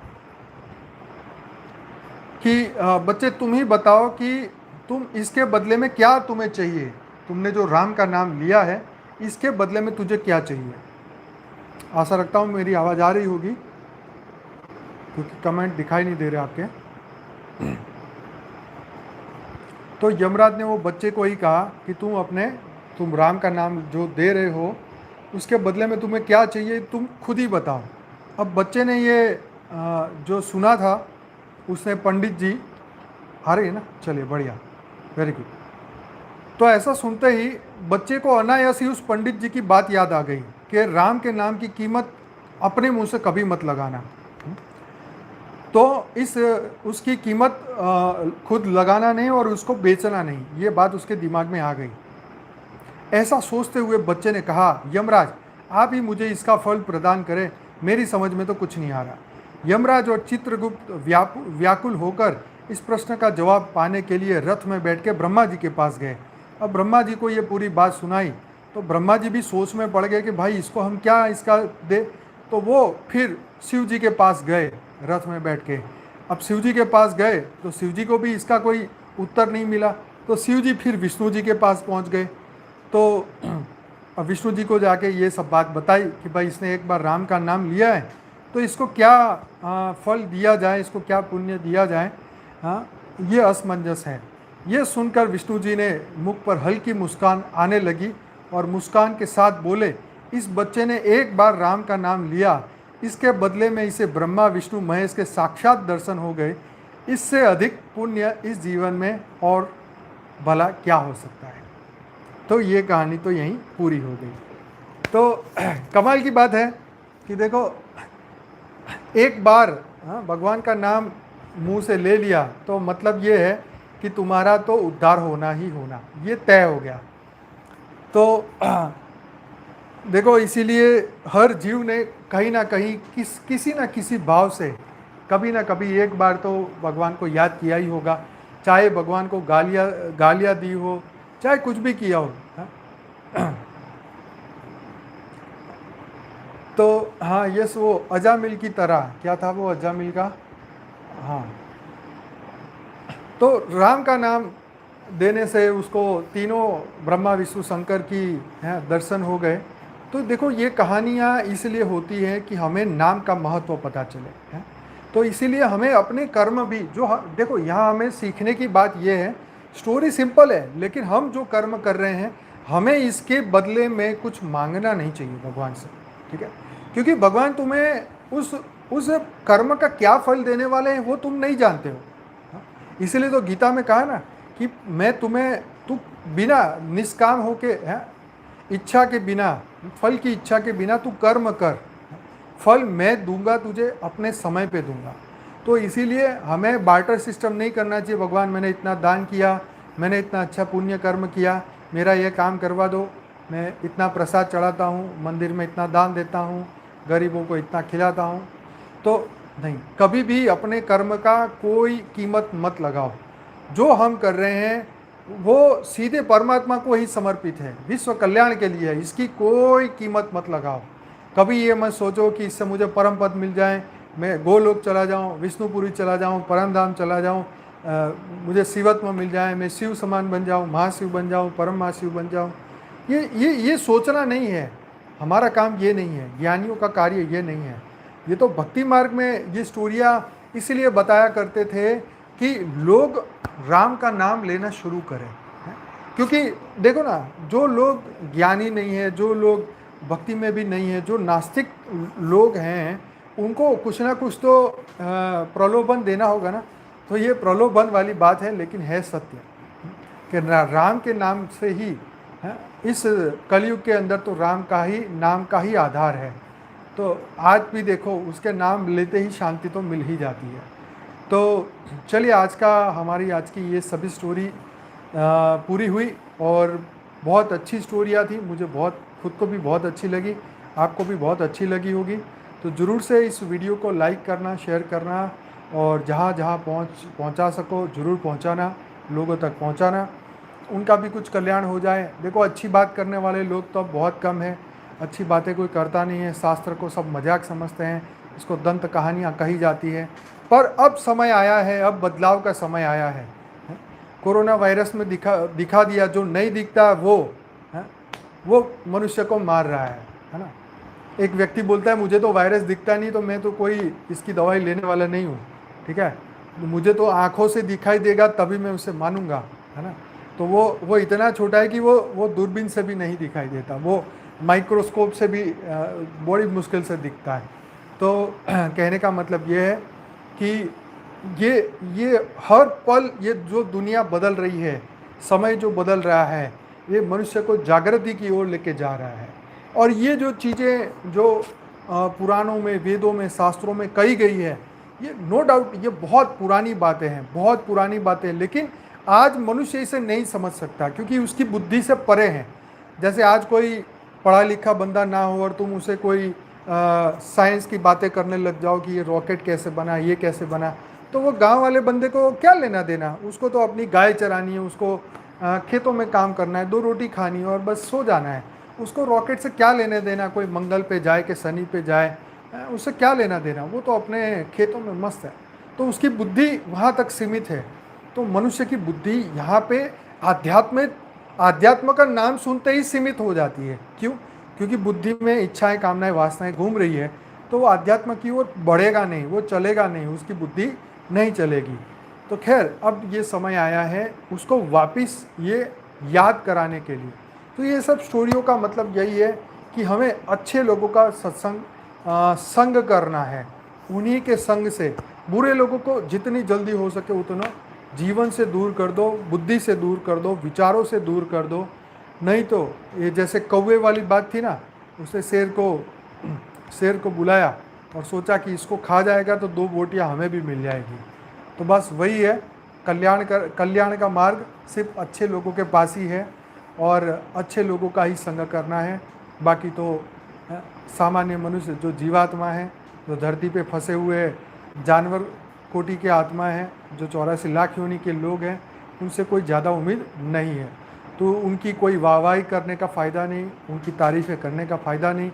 कि बच्चे तुम ही बताओ कि तुम इसके बदले में क्या तुम्हें चाहिए, तुमने जो राम का नाम लिया है इसके बदले में तुझे क्या चाहिए। आशा रखता हूँ मेरी आवाज़ आ रही होगी, क्योंकि कमेंट दिखाई नहीं दे रहे आपके। तो यमराज ने वो बच्चे को ही कहा कि तुम राम का नाम जो दे रहे हो उसके बदले में तुम्हें क्या चाहिए, तुम खुद ही बताओ। अब बच्चे ने ये जो सुना था, उसने पंडित जी आ रही है ना, चलिए बढ़िया, वेरी गुड। तो ऐसा सुनते ही बच्चे को अनायास ही उस पंडित जी की बात याद आ गई कि राम के नाम की कीमत अपने मुंह से कभी मत लगाना। तो उसकी कीमत खुद लगाना नहीं और उसको बेचना नहीं, ये बात उसके दिमाग में आ गई। ऐसा सोचते हुए बच्चे ने कहा, यमराज आप ही मुझे इसका फल प्रदान करें, मेरी समझ में तो कुछ नहीं आ रहा। यमराज और चित्रगुप्त व्याकुल होकर इस प्रश्न का जवाब पाने के लिए रथ में बैठ के ब्रह्मा जी के पास गए। अब ब्रह्मा जी को ये पूरी बात सुनाई तो ब्रह्मा जी भी सोच में पड़ गए कि भाई इसको हम क्या इसका दे। तो वो फिर शिव जी के पास गए रथ में बैठ के। अब शिव जी के पास गए तो शिव जी को भी इसका कोई उत्तर नहीं मिला, तो शिव जी फिर विष्णु जी के पास पहुंच गए। तो अब विष्णु जी को जाके ये सब बात बताई कि भाई इसने एक बार राम का नाम लिया है तो इसको क्या फल दिया जाए, इसको क्या पुण्य दिया जाए, ये असमंजस है। ये सुनकर विष्णु जी ने मुख पर हल्की मुस्कान आने लगी और मुस्कान के साथ बोले, इस बच्चे ने एक बार राम का नाम लिया, इसके बदले में इसे ब्रह्मा विष्णु महेश के साक्षात दर्शन हो गए, इससे अधिक पुण्य इस जीवन में और भला क्या हो सकता है। तो ये कहानी तो यहीं पूरी हो गई। तो कमाल की बात है कि देखो, एक बार भगवान का नाम मुंह से ले लिया तो मतलब ये है कि तुम्हारा तो उद्धार होना ही होना, ये तय हो गया। तो देखो, इसीलिए हर जीव ने कहीं ना कहीं किसी ना किसी भाव से कभी ना कभी एक बार तो भगवान को याद किया ही होगा, चाहे भगवान को गालियाँ दी हो, चाहे कुछ भी किया हो। तो हाँ, यस, वो अजामिल की तरह, क्या था वो अजामिल का, हाँ, तो राम का नाम देने से उसको तीनों ब्रह्मा विष्णु शंकर की दर्शन हो गए। तो देखो, ये कहानियाँ इसलिए होती हैं कि हमें नाम का महत्व पता चले। तो इसीलिए हमें अपने कर्म भी देखो, यहाँ हमें सीखने की बात ये है, स्टोरी सिंपल है लेकिन हम जो कर्म कर रहे हैं हमें इसके बदले में कुछ मांगना नहीं चाहिए भगवान से, ठीक है। क्योंकि भगवान तुम्हें उस कर्म का क्या फल देने वाले हैं वो तुम नहीं जानते हो। इसीलिए तो गीता में कहा ना कि तू बिना निष्काम होके, इच्छा के बिना, फल की इच्छा के बिना तू कर्म कर, फल मैं दूंगा तुझे, अपने समय पे दूंगा। तो इसीलिए हमें बार्टर सिस्टम नहीं करना चाहिए। भगवान मैंने इतना दान किया, मैंने इतना अच्छा पुण्य कर्म किया, मेरा ये काम करवा दो, मैं इतना प्रसाद चढ़ाता हूँ, मंदिर में इतना दान देता हूँ, गरीबों को इतना खिलाता हूँ। तो नहीं, कभी भी अपने कर्म का कोई कीमत मत लगाओ। जो हम कर रहे हैं वो सीधे परमात्मा को ही समर्पित है, विश्व कल्याण के लिए है, इसकी कोई कीमत मत लगाओ। कभी ये मत सोचो कि इससे मुझे परम पद मिल जाए, मैं गोलोक चला जाऊँ, विष्णुपुरी चला जाऊँ, परमधाम चला जाऊँ, मुझे शिवत्व मिल जाए, मैं शिव समान बन जाऊँ, महाशिव बन जाऊँ, परम महाशिव बन जाऊँ। ये सोचना नहीं है, हमारा काम ये नहीं है, ज्ञानियों का कार्य ये नहीं है। ये तो भक्ति मार्ग में ये स्टोरियाँ इसलिए बताया करते थे कि लोग राम का नाम लेना शुरू करें। क्योंकि देखो ना, जो लोग ज्ञानी नहीं है, जो लोग भक्ति में भी नहीं है, जो नास्तिक लोग हैं, उनको कुछ ना कुछ तो प्रलोभन देना होगा ना। तो ये प्रलोभन वाली बात है, लेकिन है सत्य कि राम के नाम से ही इस कलयुग के अंदर तो नाम का ही आधार है। तो आज भी देखो, उसके नाम लेते ही शांति तो मिल ही जाती है। तो चलिए, हमारी आज की ये सभी स्टोरी पूरी हुई और बहुत अच्छी स्टोरियाँ थी। मुझे खुद को भी बहुत अच्छी लगी, आपको भी बहुत अच्छी लगी होगी। तो ज़रूर से इस वीडियो को लाइक करना, शेयर करना और जहाँ जहाँ पहुँचा सको ज़रूर पहुँचाना, लोगों तक पहुँचाना, उनका भी कुछ कल्याण हो जाए। देखो, अच्छी बात करने वाले लोग तो अब बहुत कम है, अच्छी बातें कोई करता नहीं है। शास्त्र को सब मजाक समझते हैं, इसको दंत कहानियाँ कही जाती है। पर अब समय आया है, अब बदलाव का समय आया है। कोरोना वायरस में दिखा दिया, जो नहीं दिखता वो है, वो मनुष्य को मार रहा है ना। एक व्यक्ति बोलता है मुझे तो वायरस दिखता नहीं, तो मैं तो कोई इसकी दवाई लेने वाला नहीं हूँ, ठीक है, मुझे तो आंखों से दिखाई देगा तभी मैं उसे मानूंगा, है ना। तो वो इतना छोटा है कि वो दूरबीन से भी नहीं दिखाई देता, वो माइक्रोस्कोप से भी बड़ी मुश्किल से दिखता है। तो कहने का मतलब ये है कि ये हर पल ये जो दुनिया बदल रही है, समय जो बदल रहा है, ये मनुष्य को जागृति की ओर लेके जा रहा है। और ये जो चीज़ें जो पुराणों में, वेदों में, शास्त्रों में कही गई है, ये नो डाउट ये बहुत पुरानी बातें हैं, बहुत पुरानी बातें हैं, लेकिन आज मनुष्य इसे नहीं समझ सकता क्योंकि उसकी बुद्धि से परे हैं। जैसे आज कोई पढ़ा लिखा बंदा ना हो और तुम उसे कोई साइंस की बातें करने लग जाओ कि ये रॉकेट कैसे बना, ये कैसे बना, तो वो गांव वाले बंदे को क्या लेना देना, उसको तो अपनी गाय चरानी है, उसको खेतों में काम करना है, 2 रोटी खानी है और बस सो जाना है। उसको रॉकेट से क्या लेने देना, कोई मंगल पे जाए कि शनि पे जाए, उससे क्या लेना देना, वो तो अपने खेतों में मस्त है। तो उसकी बुद्धि वहाँ तक सीमित है। तो मनुष्य की बुद्धि यहाँ पे आध्यात्म का नाम सुनते ही सीमित हो जाती है। क्यों? क्योंकि बुद्धि में इच्छाएं, कामनाएं, वासनाएं घूम रही है, तो वो आध्यात्म की ओर बढ़ेगा नहीं, वो चलेगा नहीं, उसकी बुद्धि नहीं चलेगी। तो खैर, अब ये समय आया है उसको वापस ये याद कराने के लिए। तो ये सब स्टोरियों का मतलब यही है कि हमें अच्छे लोगों का संग करना है। उन्हीं के संग से बुरे लोगों को जितनी जल्दी हो सके उतना जीवन से दूर कर दो, बुद्धि से दूर कर दो, विचारों से दूर कर दो। नहीं तो ये जैसे कौवे वाली बात थी ना, उसने शेर को बुलाया और सोचा कि इसको खा जाएगा तो 2 बोटियां हमें भी मिल जाएगी। तो बस वही है, कल्याण का मार्ग सिर्फ अच्छे लोगों के पास ही है और अच्छे लोगों का ही संग करना है। बाकी तो सामान्य मनुष्य जो जीवात्मा है, जो धरती पे फंसे हुए जानवर कोटि के आत्मा हैं, जो 84 लाख योनि के लोग हैं, उनसे कोई ज़्यादा उम्मीद नहीं है। तो उनकी कोई वाहवाही करने का फ़ायदा नहीं, उनकी तारीफ़ें करने का फ़ायदा नहीं,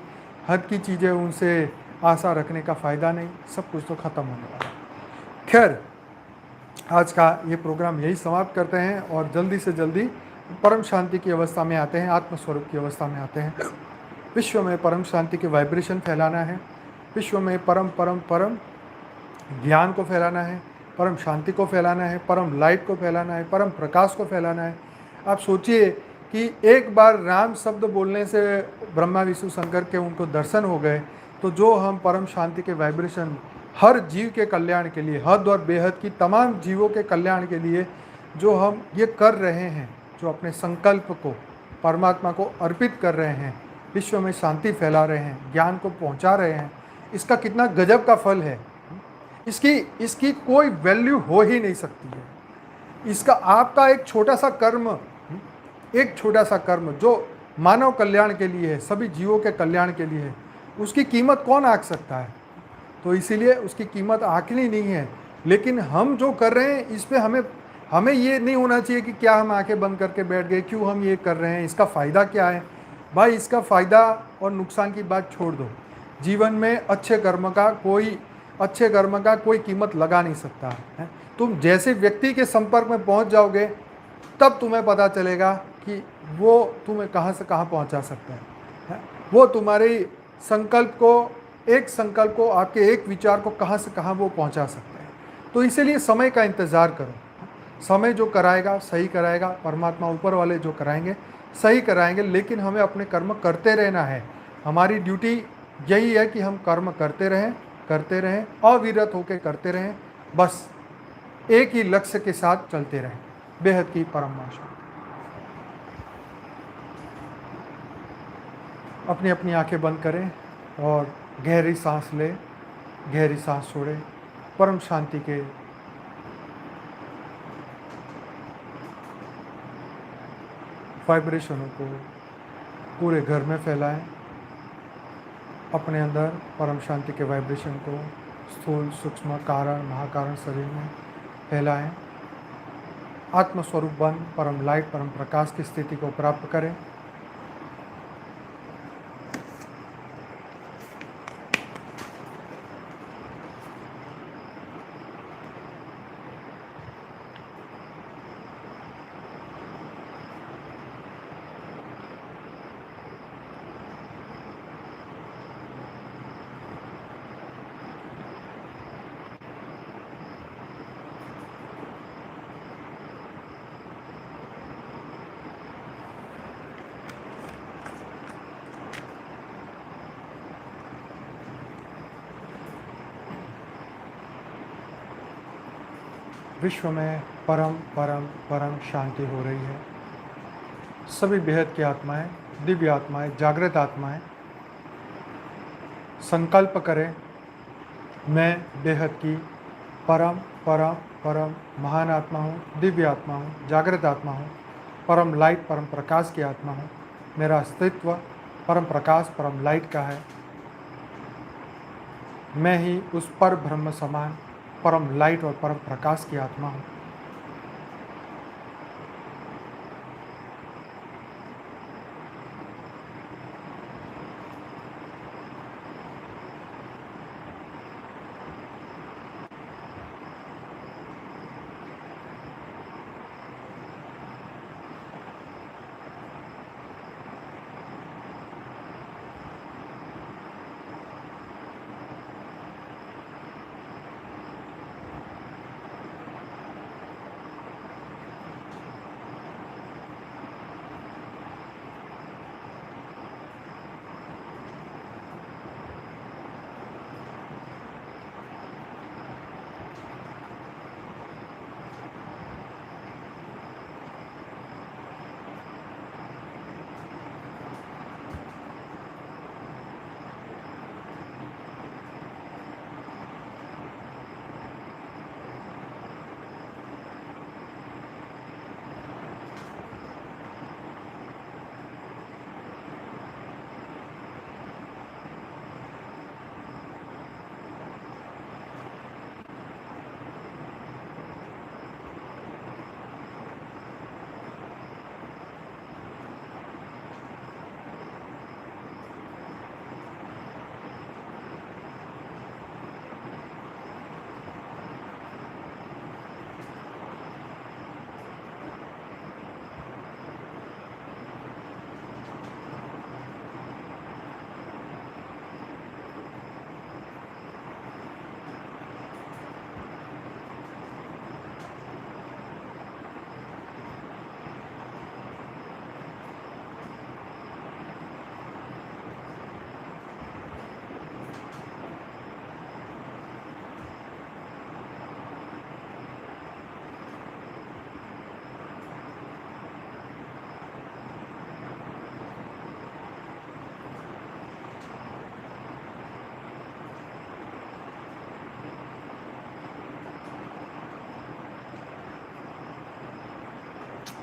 हद की चीज़ें उनसे आशा रखने का फ़ायदा नहीं, सब कुछ तो ख़त्म होने वाला है। खैर, आज का ये प्रोग्राम यही समाप्त करते हैं और जल्दी से जल्दी परम शांति की अवस्था में आते हैं, आत्मस्वरूप की अवस्था में आते हैं। विश्व में परम शांति के वाइब्रेशन फैलाना है, विश्व में परम परम परम ज्ञान को फैलाना है, परम शांति को फैलाना है, परम लाइट को फैलाना है, परम प्रकाश को फैलाना है। आप सोचिए कि एक बार राम शब्द बोलने से ब्रह्मा विष्णु शंकर के उनको दर्शन हो गए, तो जो हम परम शांति के वाइब्रेशन हर जीव के कल्याण के लिए, हद और बेहद की तमाम जीवों के कल्याण के लिए जो हम ये कर रहे हैं, जो अपने संकल्प को परमात्मा को अर्पित कर रहे हैं, विश्व में शांति फैला रहे हैं, ज्ञान को पहुंचा रहे हैं, इसका कितना गजब का फल है। इसकी कोई वैल्यू हो ही नहीं सकती है। इसका आपका एक छोटा सा कर्म जो मानव कल्याण के लिए है, सभी जीवों के कल्याण के लिए है, उसकी कीमत कौन आंक सकता है? तो इसीलिए उसकी कीमत आंकनी नहीं है। लेकिन हम जो कर रहे हैं इस पे हमें ये नहीं होना चाहिए कि क्या हम आंखें बंद करके बैठ गए, क्यों हम ये कर रहे हैं, इसका फ़ायदा क्या है। भाई, इसका फ़ायदा और नुकसान की बात छोड़ दो। जीवन में अच्छे कर्म का कोई कीमत लगा नहीं सकता है। तुम जैसे व्यक्ति के संपर्क में पहुंच जाओगे तब तुम्हें पता चलेगा कि वो तुम्हें कहां से कहां पहुंचा सकता है। वो तुम्हारे संकल्प को आपके एक विचार को कहां से कहां वो पहुंचा सकता है। तो इसीलिए समय का इंतज़ार करो। समय जो कराएगा सही कराएगा, परमात्मा ऊपर वाले जो कराएंगे सही कराएंगे, लेकिन हमें अपने कर्म करते रहना है। हमारी ड्यूटी यही है कि हम कर्म करते रहें, अविरत होकर करते रहें, बस एक ही लक्ष्य के साथ चलते रहें, बेहद की परम आशा। अपनी अपनी आंखें बंद करें और गहरी सांस लें, गहरी सांस छोड़ें। परम शांति के वाइब्रेशनों को पूरे घर में फैलाएं। अपने अंदर परम शांति के वाइब्रेशन को स्थूल, सूक्ष्म, कारण, महाकारण शरीर में फैलाएं। आत्मस्वरूप बन परम लाइट, परम प्रकाश की स्थिति को प्राप्त करें। विश्व में परम परम परम शांति हो रही है। सभी बेहद की आत्माएं, दिव्य आत्माएं, जागृत आत्माएं संकल्प करें, मैं बेहद की परम परम परम महान आत्मा हूँ, दिव्य आत्मा हूँ, जागृत आत्मा हूँ, परम लाइट, परम प्रकाश की आत्मा हूँ। मेरा अस्तित्व परम प्रकाश, परम लाइट का है। मैं ही उस पर ब्रह्म समान परम लाइट और परम प्रकाश की आत्मा हूँ।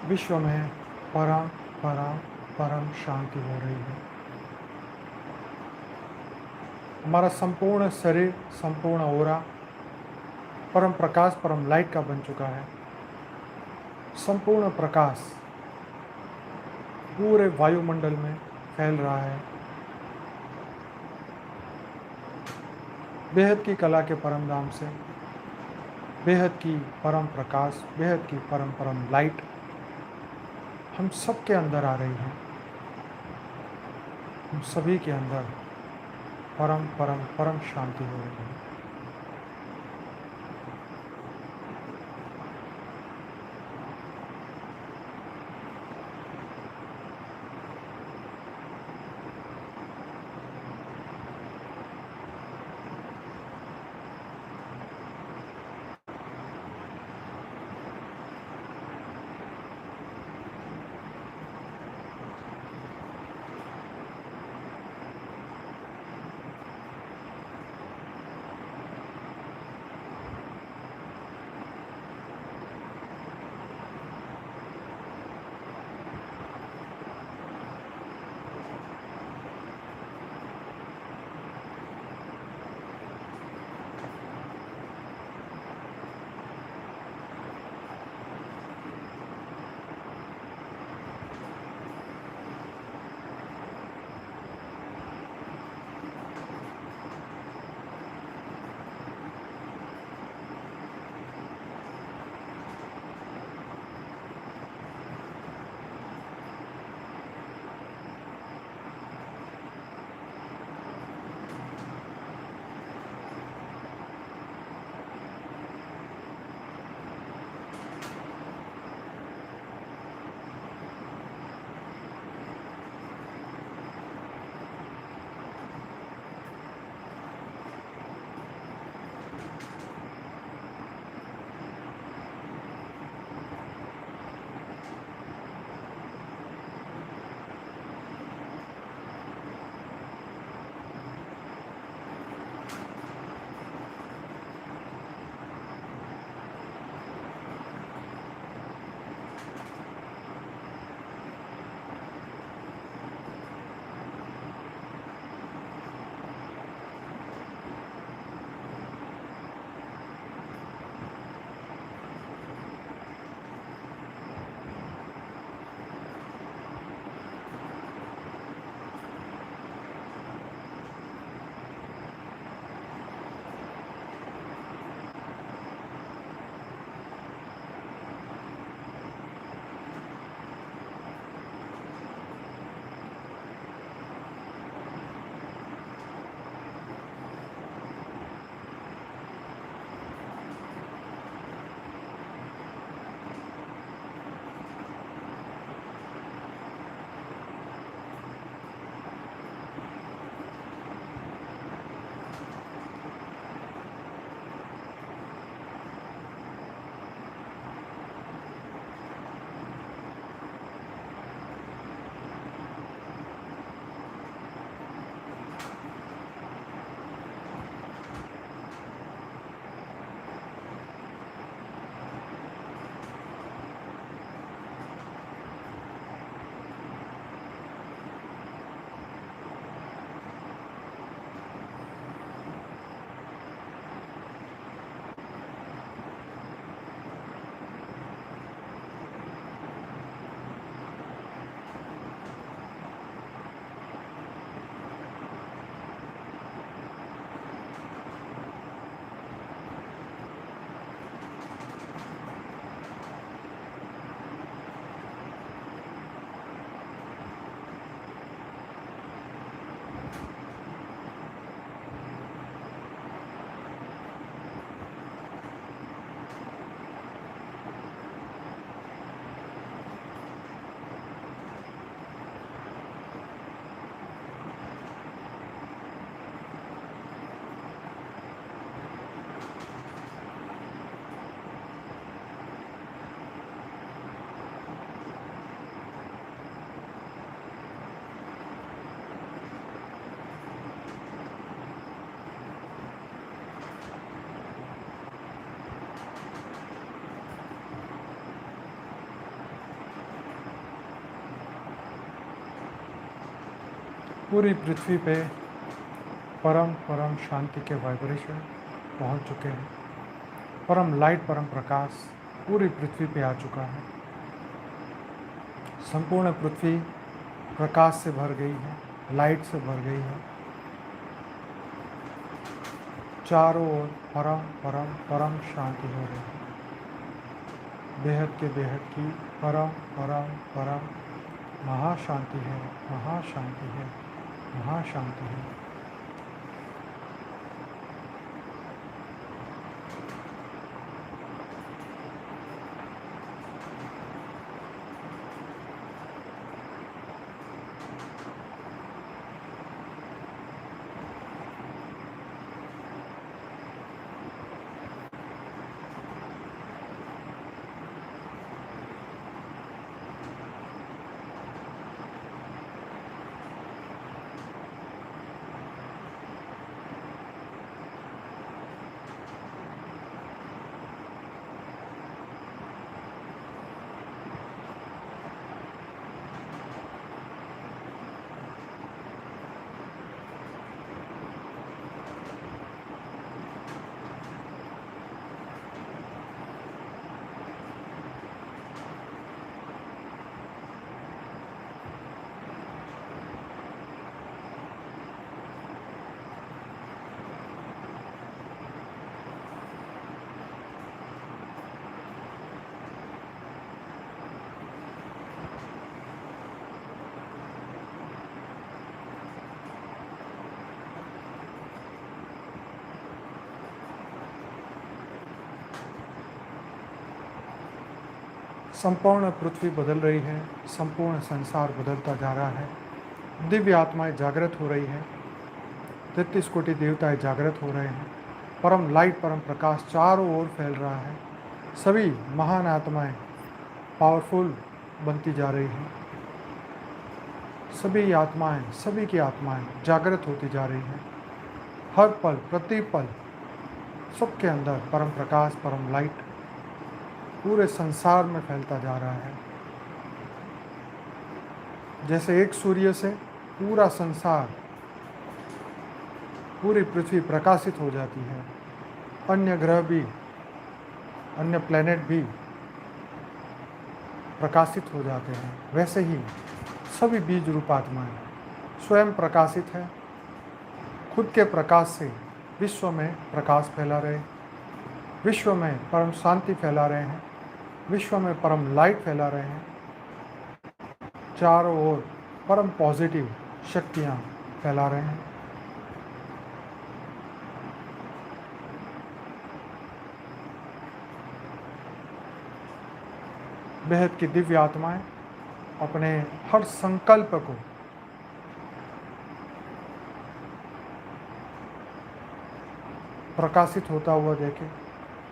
विश्व में परम परम परम शांति हो रही है। हमारा संपूर्ण शरीर, संपूर्ण ओरा परम प्रकाश, परम लाइट का बन चुका है। संपूर्ण प्रकाश पूरे वायुमंडल में फैल रहा है। बेहद की कला के परम धाम से बेहद की परम प्रकाश, बेहद की परम परम लाइट हम सब के अंदर आ रही है। हम सभी के अंदर परम परम परम शांति हो रही है। पूरी पृथ्वी पे परम परम शांति के वाइब्रेशन पहुंच चुके हैं। परम लाइट, परम प्रकाश पूरी पृथ्वी पे आ चुका है। संपूर्ण पृथ्वी प्रकाश से भर गई है, लाइट से भर गई है। चारों ओर परम परम परम शांति हो रही है। बेहद के बेहद की परम परम परम महाशांति है, महाशांति है, महाशांति है। संपूर्ण पृथ्वी बदल रही है, संपूर्ण संसार बदलता जा रहा है। दिव्य आत्माएं जागृत हो रही है, 33 कोटि देवताएं जागृत हो रहे हैं। परम लाइट, परम प्रकाश चारों ओर फैल रहा है। सभी महान आत्माएं पावरफुल बनती जा रही हैं। सभी आत्माएं, सभी की आत्माएं जागृत होती जा रही हैं। हर पल, प्रति पल सबके अंदर परम प्रकाश, परम लाइट पूरे संसार में फैलता जा रहा है। जैसे एक सूर्य से पूरा संसार, पूरी पृथ्वी प्रकाशित हो जाती है, अन्य ग्रह भी, अन्य प्लेनेट भी प्रकाशित हो जाते हैं, वैसे ही सभी बीज रूप आत्माएं स्वयं प्रकाशित है। खुद के प्रकाश से विश्व में प्रकाश फैला रहे, विश्व में परम शांति फैला रहे हैं, विश्व में परम लाइट फैला रहे हैं। चारों ओर परम पॉजिटिव शक्तियां फैला रहे हैं। बेहद की दिव्य आत्माएं अपने हर संकल्प को प्रकाशित होता हुआ देखें,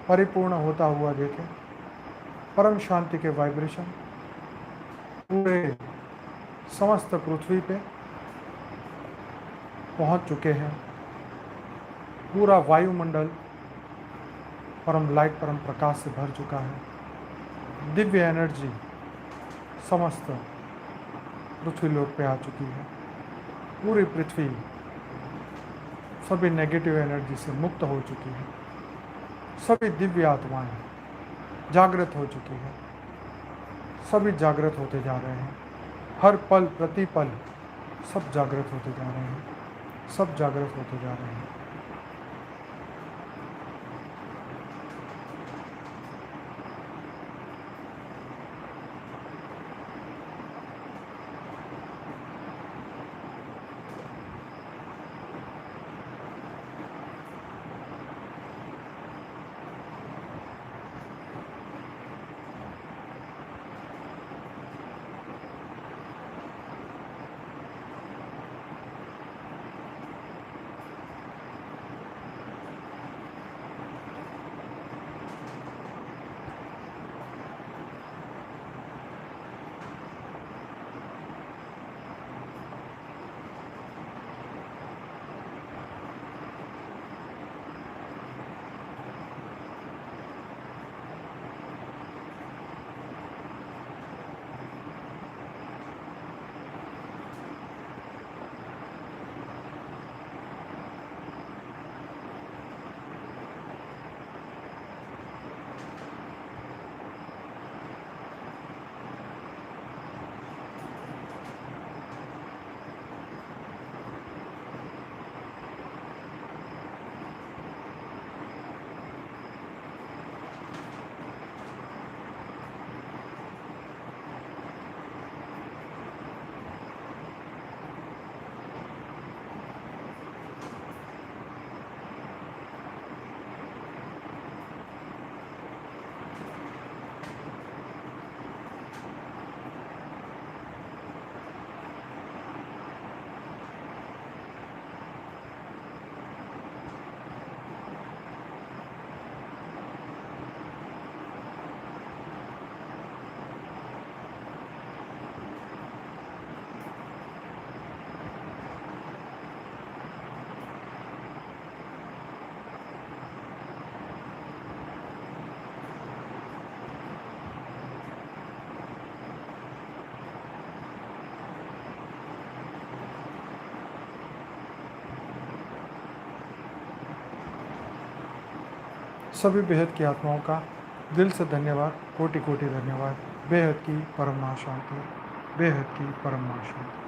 परिपूर्ण होता हुआ देखें। परम शांति के वाइब्रेशन पूरे समस्त पृथ्वी पे पहुंच चुके हैं। पूरा वायुमंडल परम लाइट, परम प्रकाश से भर चुका है। दिव्य एनर्जी समस्त पृथ्वी लोक पे आ चुकी है। पूरी पृथ्वी सभी नेगेटिव एनर्जी से मुक्त हो चुकी है। सभी दिव्य आत्माएं जागृत हो चुकी है। सभी जागृत होते जा रहे हैं। हर पल, प्रति पल सब जागृत होते जा रहे हैं, सब जागृत होते जा रहे हैं। सभी बेहद की आत्माओं का दिल से धन्यवाद, कोटि कोटि धन्यवाद। बेहद की परम शांति, बेहद की परम शांति।